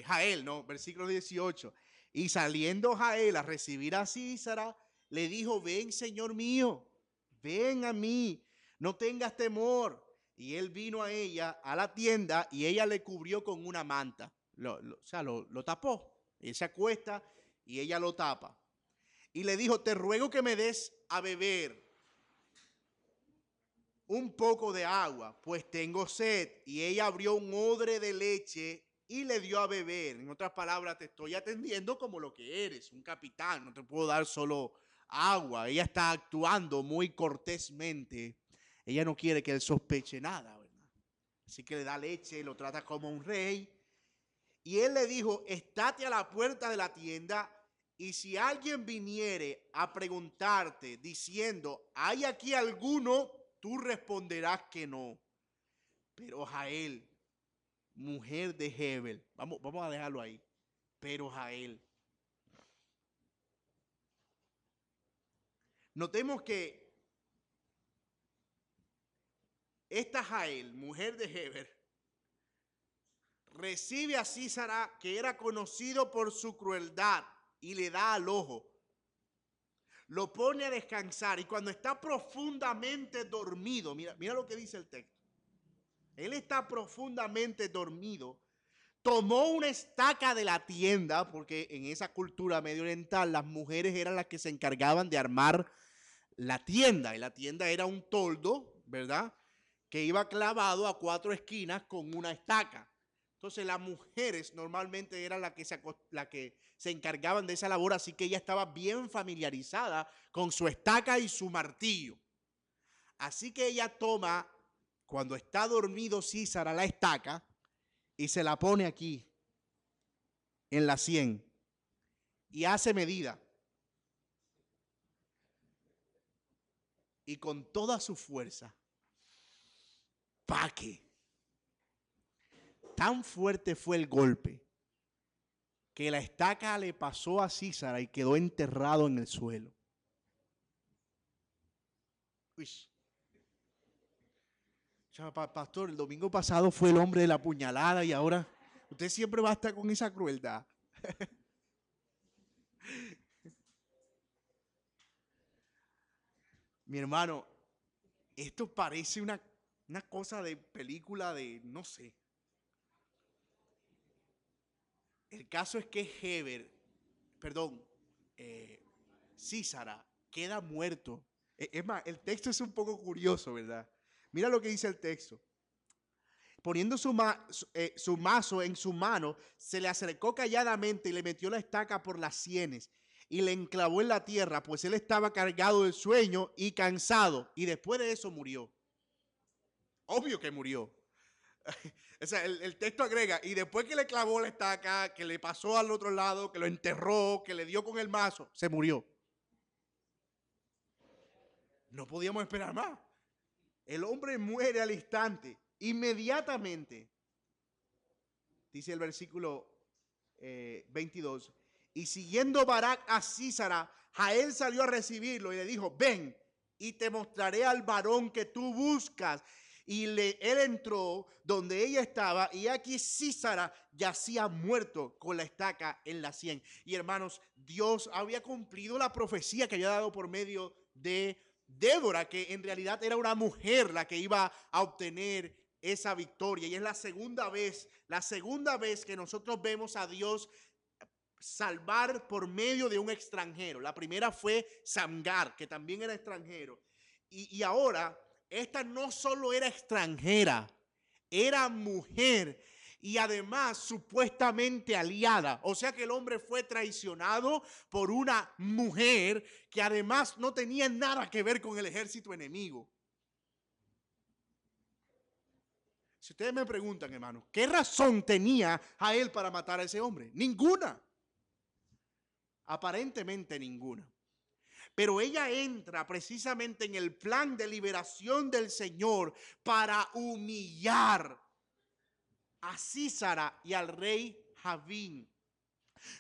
Jael, ¿no? Versículo 18. Y saliendo Jael a recibir a Sísara, le dijo, ven, Señor mío, ven a mí, no tengas temor. Y él vino a ella, a la tienda, y ella le cubrió con una manta. O sea, lo tapó. Él se acuesta y ella lo tapa. Y le dijo, te ruego que me des a beber un poco de agua, pues tengo sed. Y ella abrió un odre de leche y le dio a beber. En otras palabras, te estoy atendiendo como lo que eres, un capitán, no te puedo dar solo agua. Ella está actuando muy cortésmente. Ella no quiere que él sospeche nada, ¿verdad? Así que le da leche, lo trata como un rey. Y él le dijo, estate a la puerta de la tienda y si alguien viniere a preguntarte diciendo, ¿hay aquí alguno? Tú responderás que no. Pero Jael, mujer de Hebel, vamos a dejarlo ahí. Pero Jael. Notemos que esta Jael, mujer de Heber, recibe a Sísara, que era conocido por su crueldad, y le da al ojo. Lo pone a descansar y cuando está profundamente dormido, mira lo que dice el texto. Él está profundamente dormido. Tomó una estaca de la tienda, porque en esa cultura medio oriental las mujeres eran las que se encargaban de armar la tienda. Y la tienda era un toldo, ¿verdad? Que iba clavado a 4 esquinas con una estaca. Entonces las mujeres normalmente eran las que se encargaban de esa labor, así que ella estaba bien familiarizada con su estaca y su martillo. Así que ella toma, cuando está dormido Sísara, la estaca y se la pone aquí, en la sien, y hace medida. Y con toda su fuerza, ¡paque! Tan fuerte fue el golpe que la estaca le pasó a Sísara y quedó enterrado en el suelo. Uy. Pastor, el domingo pasado fue el hombre de la puñalada y ahora usted siempre va a estar con esa crueldad. Mi hermano, esto parece una cosa de película de, no sé. El caso es que Sísara queda muerto. Es más, el texto es un poco curioso, ¿verdad? Mira lo que dice el texto. Poniendo su mazo en su mano, se le acercó calladamente y le metió la estaca por las sienes y le enclavó en la tierra, pues él estaba cargado de sueño y cansado. Y después de eso murió. Obvio que murió. O sea, el texto agrega, y después que le clavó la estaca, que le pasó al otro lado, que lo enterró, que le dio con el mazo, se murió. No podíamos esperar más. El hombre muere al instante, inmediatamente. Dice el versículo 22. Y siguiendo Barak a Sísara, Jael salió a recibirlo y le dijo, ven y te mostraré al varón que tú buscas. Y él entró donde ella estaba y aquí Sísara yacía muerto con la estaca en la sien. Y hermanos, Dios había cumplido la profecía que había dado por medio de Débora, que en realidad era una mujer la que iba a obtener esa victoria. Y es la segunda vez que nosotros vemos a Dios salvar por medio de un extranjero. La primera fue Samgar, que también era extranjero. Y ahora, esta no solo era extranjera, era mujer y además supuestamente aliada. O sea que el hombre fue traicionado por una mujer que además no tenía nada que ver con el ejército enemigo. Si ustedes me preguntan, hermano, ¿qué razón tenía a él para matar a ese hombre? Ninguna. Aparentemente ninguna. Pero ella entra precisamente en el plan de liberación del Señor para humillar a Sísara y al rey Javín.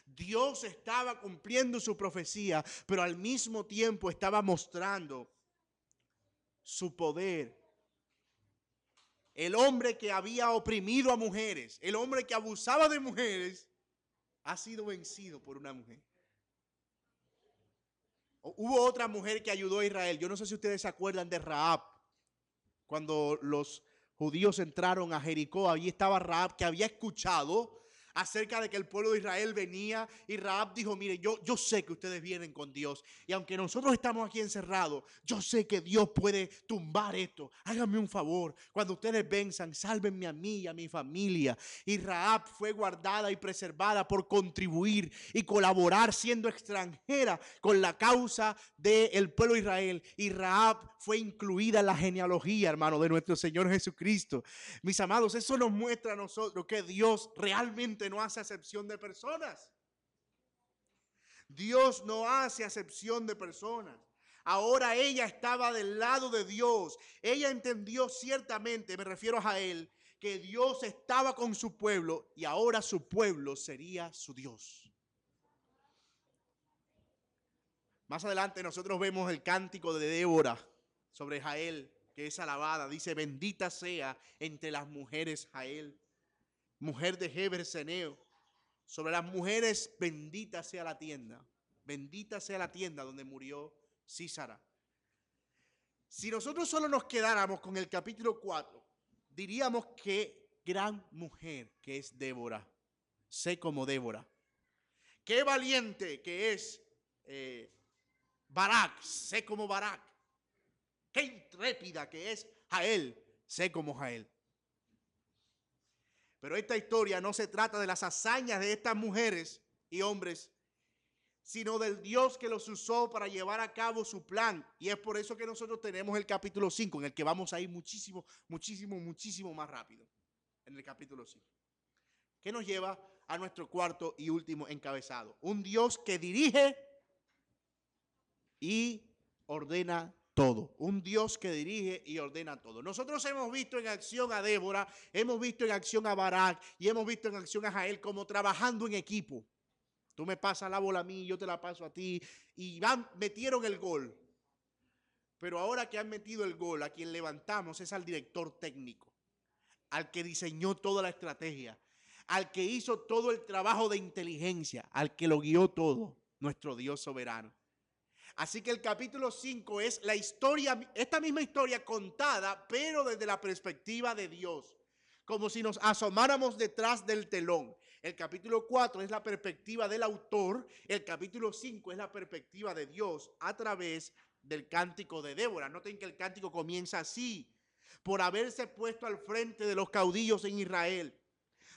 Dios estaba cumpliendo su profecía, pero al mismo tiempo estaba mostrando su poder. El hombre que había oprimido a mujeres, el hombre que abusaba de mujeres, ha sido vencido por una mujer. Hubo otra mujer que ayudó a Israel. Yo no sé si ustedes se acuerdan de Rahab. Cuando los judíos entraron a Jericó, allí estaba Rahab, que había escuchado acerca de que el pueblo de Israel venía, y Rahab dijo, mire, yo sé que ustedes vienen con Dios, y aunque nosotros estamos aquí encerrados, yo sé que Dios puede tumbar esto. Háganme un favor, cuando ustedes venzan, sálvenme a mí y a mi familia. Y Rahab fue guardada y preservada por contribuir y colaborar siendo extranjera con la causa del pueblo de Israel. Y Rahab fue incluida en la genealogía, hermano, de nuestro Señor Jesucristo. Mis amados, eso nos muestra a nosotros que Dios realmente no hace acepción de personas. Dios no hace acepción de personas. Ahora ella estaba del lado de Dios. Ella entendió ciertamente, me refiero a Jael, que Dios estaba con su pueblo y ahora su pueblo sería su Dios. Más adelante nosotros vemos el cántico de Débora sobre Jael, que es alabada. Dice, bendita sea entre las mujeres Jael, mujer de Heber Seneo. Sobre las mujeres, bendita sea la tienda. Bendita sea la tienda donde murió Sísara. Si nosotros solo nos quedáramos con el capítulo 4, diríamos que gran mujer que es Débora. Sé como Débora. Qué valiente que es Barak. Sé como Barak. Qué intrépida que es Jael. Sé como Jael. Pero esta historia no se trata de las hazañas de estas mujeres y hombres, sino del Dios que los usó para llevar a cabo su plan. Y es por eso que nosotros tenemos el capítulo 5, en el que vamos a ir muchísimo más rápido. En el capítulo 5. ¿Qué nos lleva a nuestro cuarto y último encabezado? Un Dios que dirige y ordena todo. Un Dios que dirige y ordena todo. Nosotros hemos visto en acción a Débora, hemos visto en acción a Barak y hemos visto en acción a Jael como trabajando en equipo. Tú me pasas la bola a mí, yo te la paso a ti, y metieron el gol. Pero ahora que han metido el gol, a quien levantamos es al director técnico, al que diseñó toda la estrategia, al que hizo todo el trabajo de inteligencia, al que lo guió todo, nuestro Dios soberano. Así que el capítulo 5 es la historia, esta misma historia contada, pero desde la perspectiva de Dios, como si nos asomáramos detrás del telón. El capítulo 4 es la perspectiva del autor, el capítulo 5 es la perspectiva de Dios a través del cántico de Débora. Noten que el cántico comienza así: por haberse puesto al frente de los caudillos en Israel,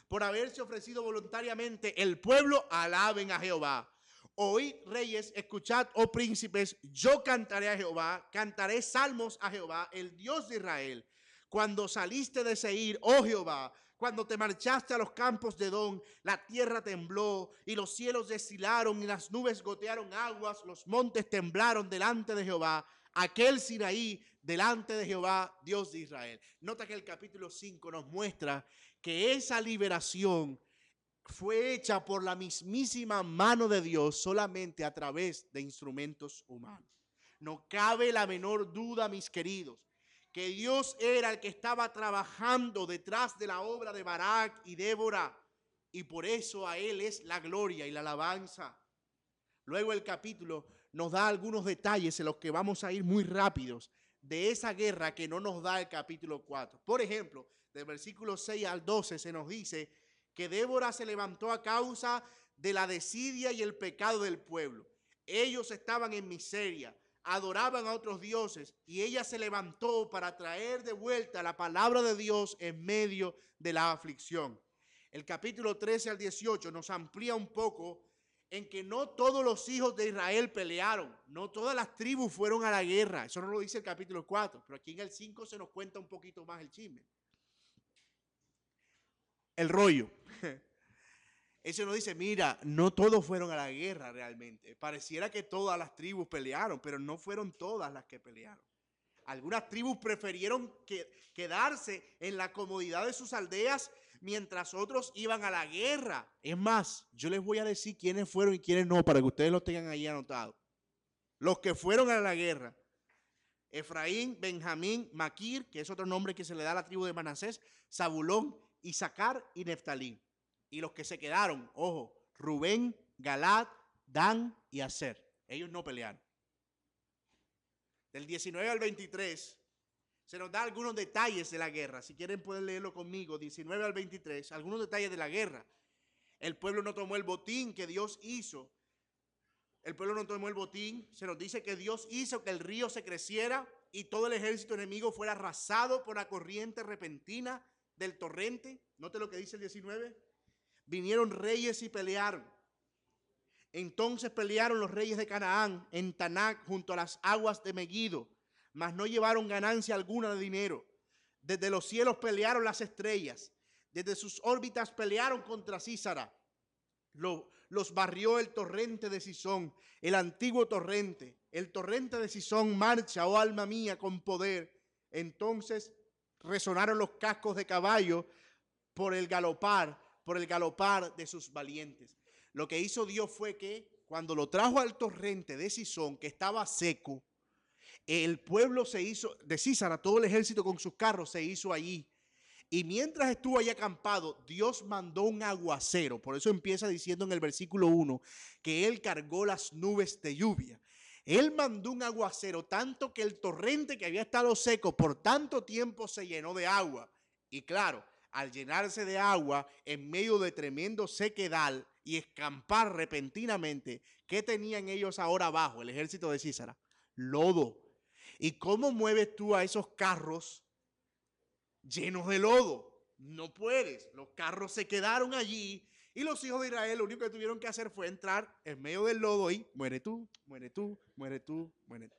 por haberse ofrecido voluntariamente, el pueblo alaben a Jehová. Oíd, reyes, escuchad, oh príncipes, yo cantaré a Jehová, cantaré salmos a Jehová, el Dios de Israel. Cuando saliste de Seir, oh Jehová, cuando te marchaste a los campos de Edom, la tierra tembló y los cielos deshilaron y las nubes gotearon aguas, los montes temblaron delante de Jehová, aquel Sinaí delante de Jehová, Dios de Israel. Nota que el capítulo 5 nos muestra que esa liberación fue hecha por la mismísima mano de Dios solamente a través de instrumentos humanos. No cabe la menor duda, mis queridos, que Dios era el que estaba trabajando detrás de la obra de Barak y Débora, y por eso a Él es la gloria y la alabanza. Luego el capítulo nos da algunos detalles en los que vamos a ir muy rápidos de esa guerra que no nos da el capítulo 4. Por ejemplo, del versículo 6 al 12 se nos dice que Débora se levantó a causa de la desidia y el pecado del pueblo. Ellos estaban en miseria, adoraban a otros dioses, y ella se levantó para traer de vuelta la palabra de Dios en medio de la aflicción. El capítulo 13 al 18 nos amplía un poco en que no todos los hijos de Israel pelearon, no todas las tribus fueron a la guerra. Eso no lo dice el capítulo 4, pero aquí en el 5 se nos cuenta un poquito más el chisme. El rollo. Eso nos dice, mira, no todos fueron a la guerra realmente. Pareciera que todas las tribus pelearon, pero no fueron todas las que pelearon. Algunas tribus prefirieron quedarse en la comodidad de sus aldeas mientras otros iban a la guerra. Es más, yo les voy a decir quiénes fueron y quiénes no, para que ustedes lo tengan ahí anotado. Los que fueron a la guerra: Efraín, Benjamín, Maquir, que es otro nombre que se le da a la tribu de Manasés, Zabulón, Isaacar y Neftalí. Y los que se quedaron, ojo, Rubén, Galad, Dan y Aser. Ellos no pelearon. Del 19 al 23 se nos da algunos detalles de la guerra. Si quieren pueden leerlo conmigo, 19 al 23, algunos detalles de la guerra. El pueblo no tomó el botín que Dios hizo. El pueblo no tomó el botín. Se nos dice que Dios hizo que el río se creciera y todo el ejército enemigo fuera arrasado por la corriente repentina del torrente. Note lo que dice el 19. Vinieron reyes y pelearon. Entonces pelearon los reyes de Canaán en Tanac junto a las aguas de Megiddo, mas no llevaron ganancia alguna de dinero. Desde los cielos pelearon las estrellas, desde sus órbitas pelearon contra Sísara. Los barrió el torrente de Sisón, el antiguo torrente. El torrente de Sisón marcha, oh alma mía, con poder. Entonces resonaron los cascos de caballo por el galopar de sus valientes. Lo que hizo Dios fue que cuando lo trajo al torrente de Sisón, que estaba seco, el pueblo se hizo, de Sísara, todo el ejército con sus carros se hizo allí. Y mientras estuvo allí acampado, Dios mandó un aguacero. Por eso empieza diciendo en el versículo 1 que Él cargó las nubes de lluvia. Él mandó un aguacero, tanto que el torrente que había estado seco por tanto tiempo se llenó de agua. Y claro, al llenarse de agua, en medio de tremendo sequedal y escampar repentinamente, ¿qué tenían ellos ahora abajo, el ejército de Sísara? Lodo. ¿Y cómo mueves tú a esos carros llenos de lodo? No puedes. Los carros se quedaron allí y los hijos de Israel lo único que tuvieron que hacer fue entrar en medio del lodo y muere tú, muere tú, muere tú, muere tú.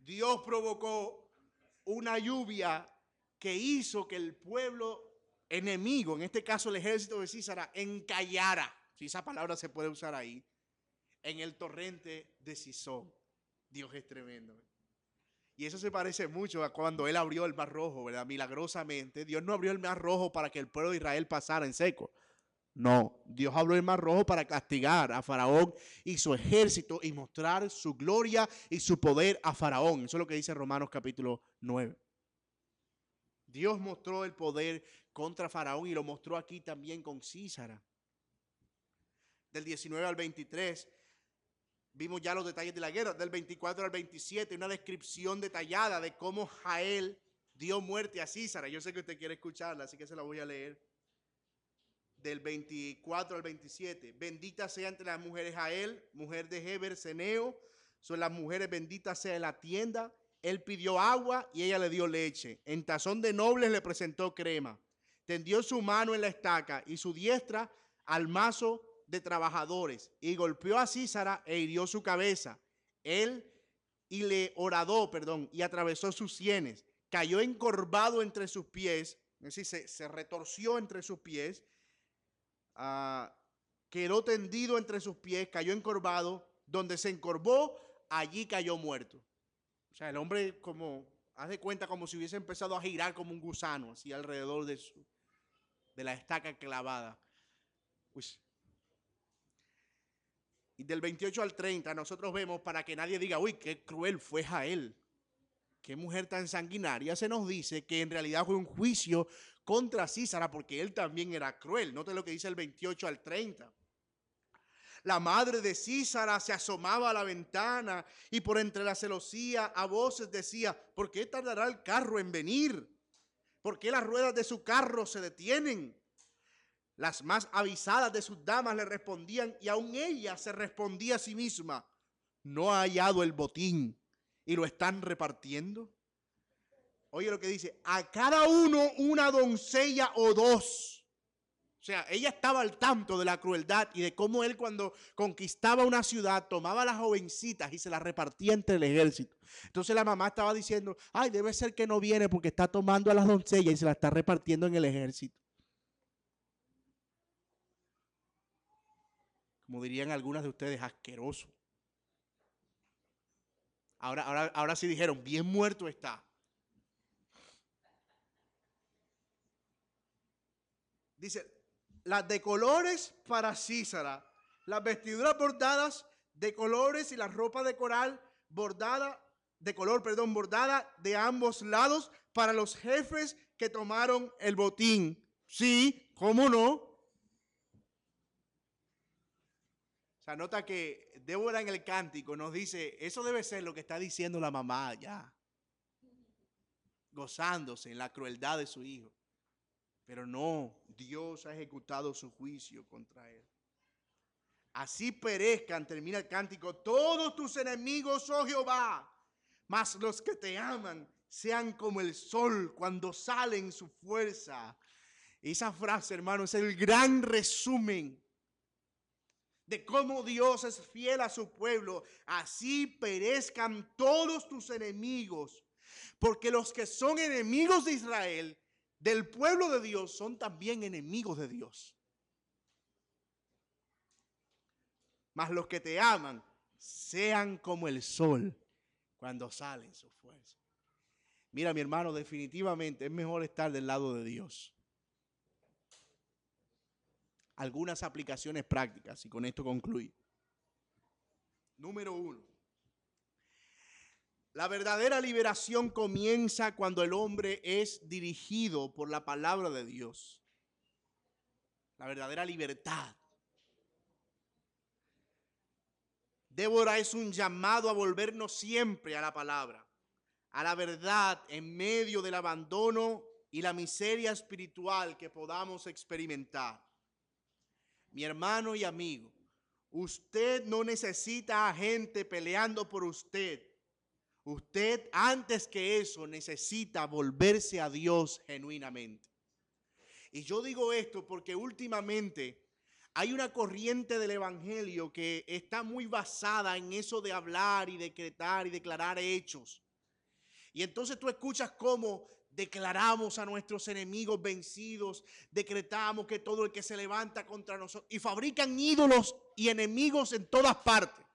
Dios provocó una lluvia que hizo que el pueblo enemigo, en este caso el ejército de Sísara, encallara, si esa palabra se puede usar ahí, en el torrente de Sisón. Dios es tremendo. Y eso se parece mucho a cuando Él abrió el Mar Rojo, ¿verdad? Milagrosamente. Dios no abrió el Mar Rojo para que el pueblo de Israel pasara en seco. No, Dios abrió el Mar Rojo para castigar a Faraón y su ejército y mostrar su gloria y su poder a Faraón. Eso es lo que dice Romanos capítulo 9. Dios mostró el poder contra Faraón y lo mostró aquí también con Sísara. Del 19 al 23 vimos ya los detalles de la guerra. Del 24 al 27 una descripción detallada de cómo Jael dio muerte a Sísara. Yo sé que usted quiere escucharla, así que se la voy a leer. Del 24 al 27. Bendita sea entre las mujeres Jael, mujer de Heber, Ceneo. Son las mujeres, bendita sea en la tienda. Él pidió agua y ella le dio leche. En tazón de nobles le presentó crema. Tendió su mano en la estaca y su diestra al mazo de trabajadores. Y golpeó a Sísara e hirió su cabeza. Él y atravesó sus sienes. Cayó encorvado entre sus pies. Es decir, se retorció entre sus pies. Quedó tendido entre sus pies, cayó encorvado. Donde se encorvó, allí cayó muerto. O sea, el hombre como, haz de cuenta como si hubiese empezado a girar como un gusano, así alrededor de la estaca clavada. Uy. Y del 28 al 30 nosotros vemos, para que nadie diga, uy, qué cruel fue Jael, qué mujer tan sanguinaria, se nos dice que en realidad fue un juicio contra Sísara porque él también era cruel. Note lo que dice el 28 al 30. La madre de Sísara se asomaba a la ventana y por entre la celosía a voces decía, ¿por qué tardará el carro en venir? ¿Por qué las ruedas de su carro se detienen? Las más avisadas de sus damas le respondían y aún ella se respondía a sí misma, ¿no ha hallado el botín y lo están repartiendo? Oye lo que dice, a cada uno una doncella o dos. O sea, ella estaba al tanto de la crueldad y de cómo él cuando conquistaba una ciudad tomaba a las jovencitas y se las repartía entre el ejército. Entonces la mamá estaba diciendo, ay, debe ser que no viene porque está tomando a las doncellas y se las está repartiendo en el ejército. Como dirían algunas de ustedes, asqueroso. Ahora sí dijeron, bien muerto está. Dice, las de colores para Sísara, las vestiduras bordadas de colores y la ropa de coral bordada de ambos lados para los jefes que tomaron el botín. Sí, ¿cómo no? O sea, nota que Débora en el cántico nos dice, eso debe ser lo que está diciendo la mamá ya, gozándose en la crueldad de su hijo. Pero no, Dios ha ejecutado su juicio contra él. Así perezcan, termina el cántico, todos tus enemigos, oh Jehová, mas los que te aman sean como el sol cuando sale en su fuerza. Esa frase, hermano, es el gran resumen de cómo Dios es fiel a su pueblo. Así perezcan todos tus enemigos, porque los que son enemigos de Israel, del pueblo de Dios, son también enemigos de Dios. Mas los que te aman sean como el sol cuando sale en su fuerza. Mira, mi hermano, definitivamente es mejor estar del lado de Dios. Algunas aplicaciones prácticas, y con esto concluyo. Número 1. La verdadera liberación comienza cuando el hombre es dirigido por la palabra de Dios. La verdadera libertad. Débora es un llamado a volvernos siempre a la palabra, a la verdad en medio del abandono y la miseria espiritual que podamos experimentar. Mi hermano y amigo, usted no necesita a gente peleando por usted. Usted, antes que eso, necesita volverse a Dios genuinamente. Y yo digo esto porque últimamente hay una corriente del evangelio que está muy basada en eso de hablar y decretar y declarar hechos. Y entonces tú escuchas cómo declaramos a nuestros enemigos vencidos, decretamos que todo el que se levanta contra nosotros, y fabrican ídolos y enemigos en todas partes.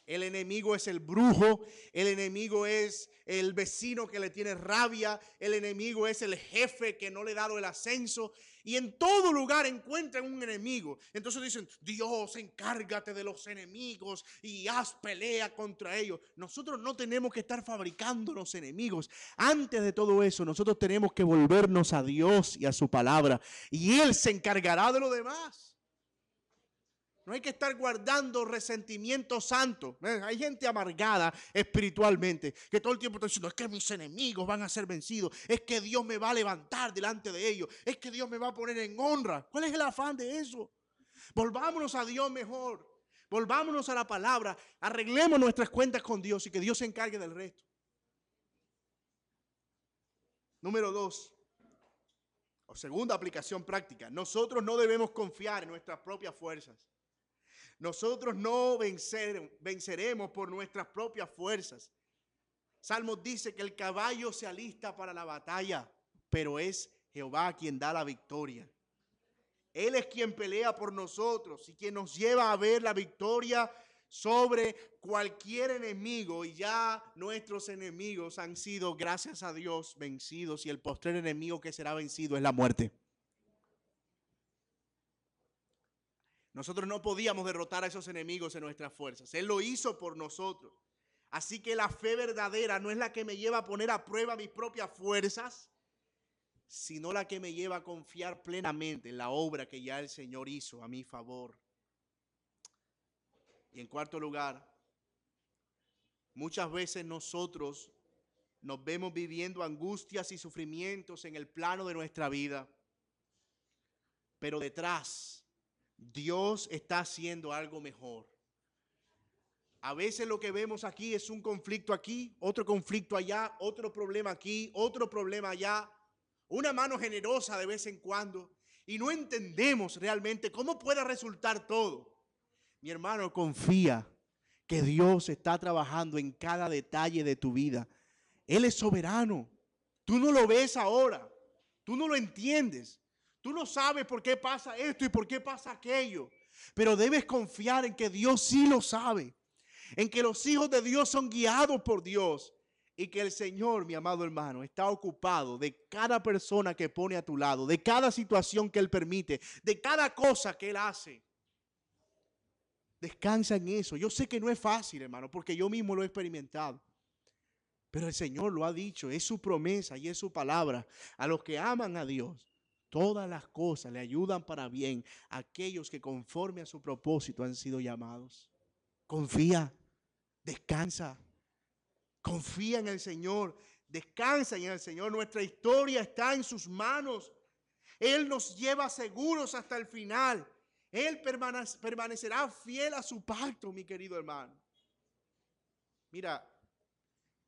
El enemigo es el brujo, el enemigo es el vecino que le tiene rabia, el enemigo es el jefe que no le ha dado el ascenso, y en todo lugar encuentran un enemigo. Entonces dicen, Dios, encárgate de los enemigos y haz pelea contra ellos. Nosotros no tenemos que estar fabricando los enemigos. Antes de todo eso, nosotros tenemos que volvernos a Dios y a su palabra, y Él se encargará de lo demás. No hay que estar guardando resentimiento santo. Hay gente amargada espiritualmente que todo el tiempo está diciendo, es que mis enemigos van a ser vencidos, es que Dios me va a levantar delante de ellos, es que Dios me va a poner en honra. ¿Cuál es el afán de eso? Volvámonos a Dios mejor, volvámonos a la palabra, arreglemos nuestras cuentas con Dios y que Dios se encargue del resto. Número 2, o segunda aplicación práctica, nosotros no debemos confiar en nuestras propias fuerzas. Nosotros no venceremos por nuestras propias fuerzas. Salmos dice que el caballo se alista para la batalla, pero es Jehová quien da la victoria. Él es quien pelea por nosotros y quien nos lleva a ver la victoria sobre cualquier enemigo. Y ya nuestros enemigos han sido, gracias a Dios, vencidos. Y el postrer enemigo que será vencido es la muerte. Nosotros no podíamos derrotar a esos enemigos en nuestras fuerzas. Él lo hizo por nosotros. Así que la fe verdadera no es la que me lleva a poner a prueba mis propias fuerzas, sino la que me lleva a confiar plenamente en la obra que ya el Señor hizo a mi favor. Y en cuarto lugar, muchas veces nosotros nos vemos viviendo angustias y sufrimientos en el plano de nuestra vida, pero detrás Dios está haciendo algo mejor. A veces lo que vemos aquí es un conflicto aquí, otro conflicto allá, otro problema aquí, otro problema allá, una mano generosa de vez en cuando, y no entendemos realmente cómo puede resultar todo. Mi hermano, confía que Dios está trabajando en cada detalle de tu vida. Él es soberano. Tú no lo ves ahora, tú no lo entiendes. Tú no sabes por qué pasa esto y por qué pasa aquello, pero debes confiar en que Dios sí lo sabe, en que los hijos de Dios son guiados por Dios y que el Señor, mi amado hermano, está ocupado de cada persona que pone a tu lado, de cada situación que Él permite, de cada cosa que Él hace. Descansa en eso. Yo sé que no es fácil, hermano, porque yo mismo lo he experimentado. Pero el Señor lo ha dicho, es su promesa y es su palabra. A los que aman a Dios, todas las cosas le ayudan para bien a aquellos que conforme a su propósito han sido llamados. Confía, descansa, confía en el Señor, descansa en el Señor. Nuestra historia está en sus manos. Él nos lleva seguros hasta el final. Él permanecerá fiel a su pacto, mi querido hermano. Mira,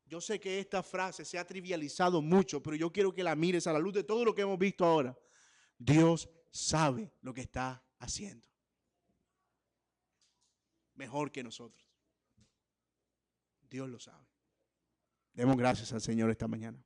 yo sé que esta frase se ha trivializado mucho, pero yo quiero que la mires a la luz de todo lo que hemos visto ahora. Dios sabe lo que está haciendo. Mejor que nosotros. Dios lo sabe. Demos gracias al Señor esta mañana.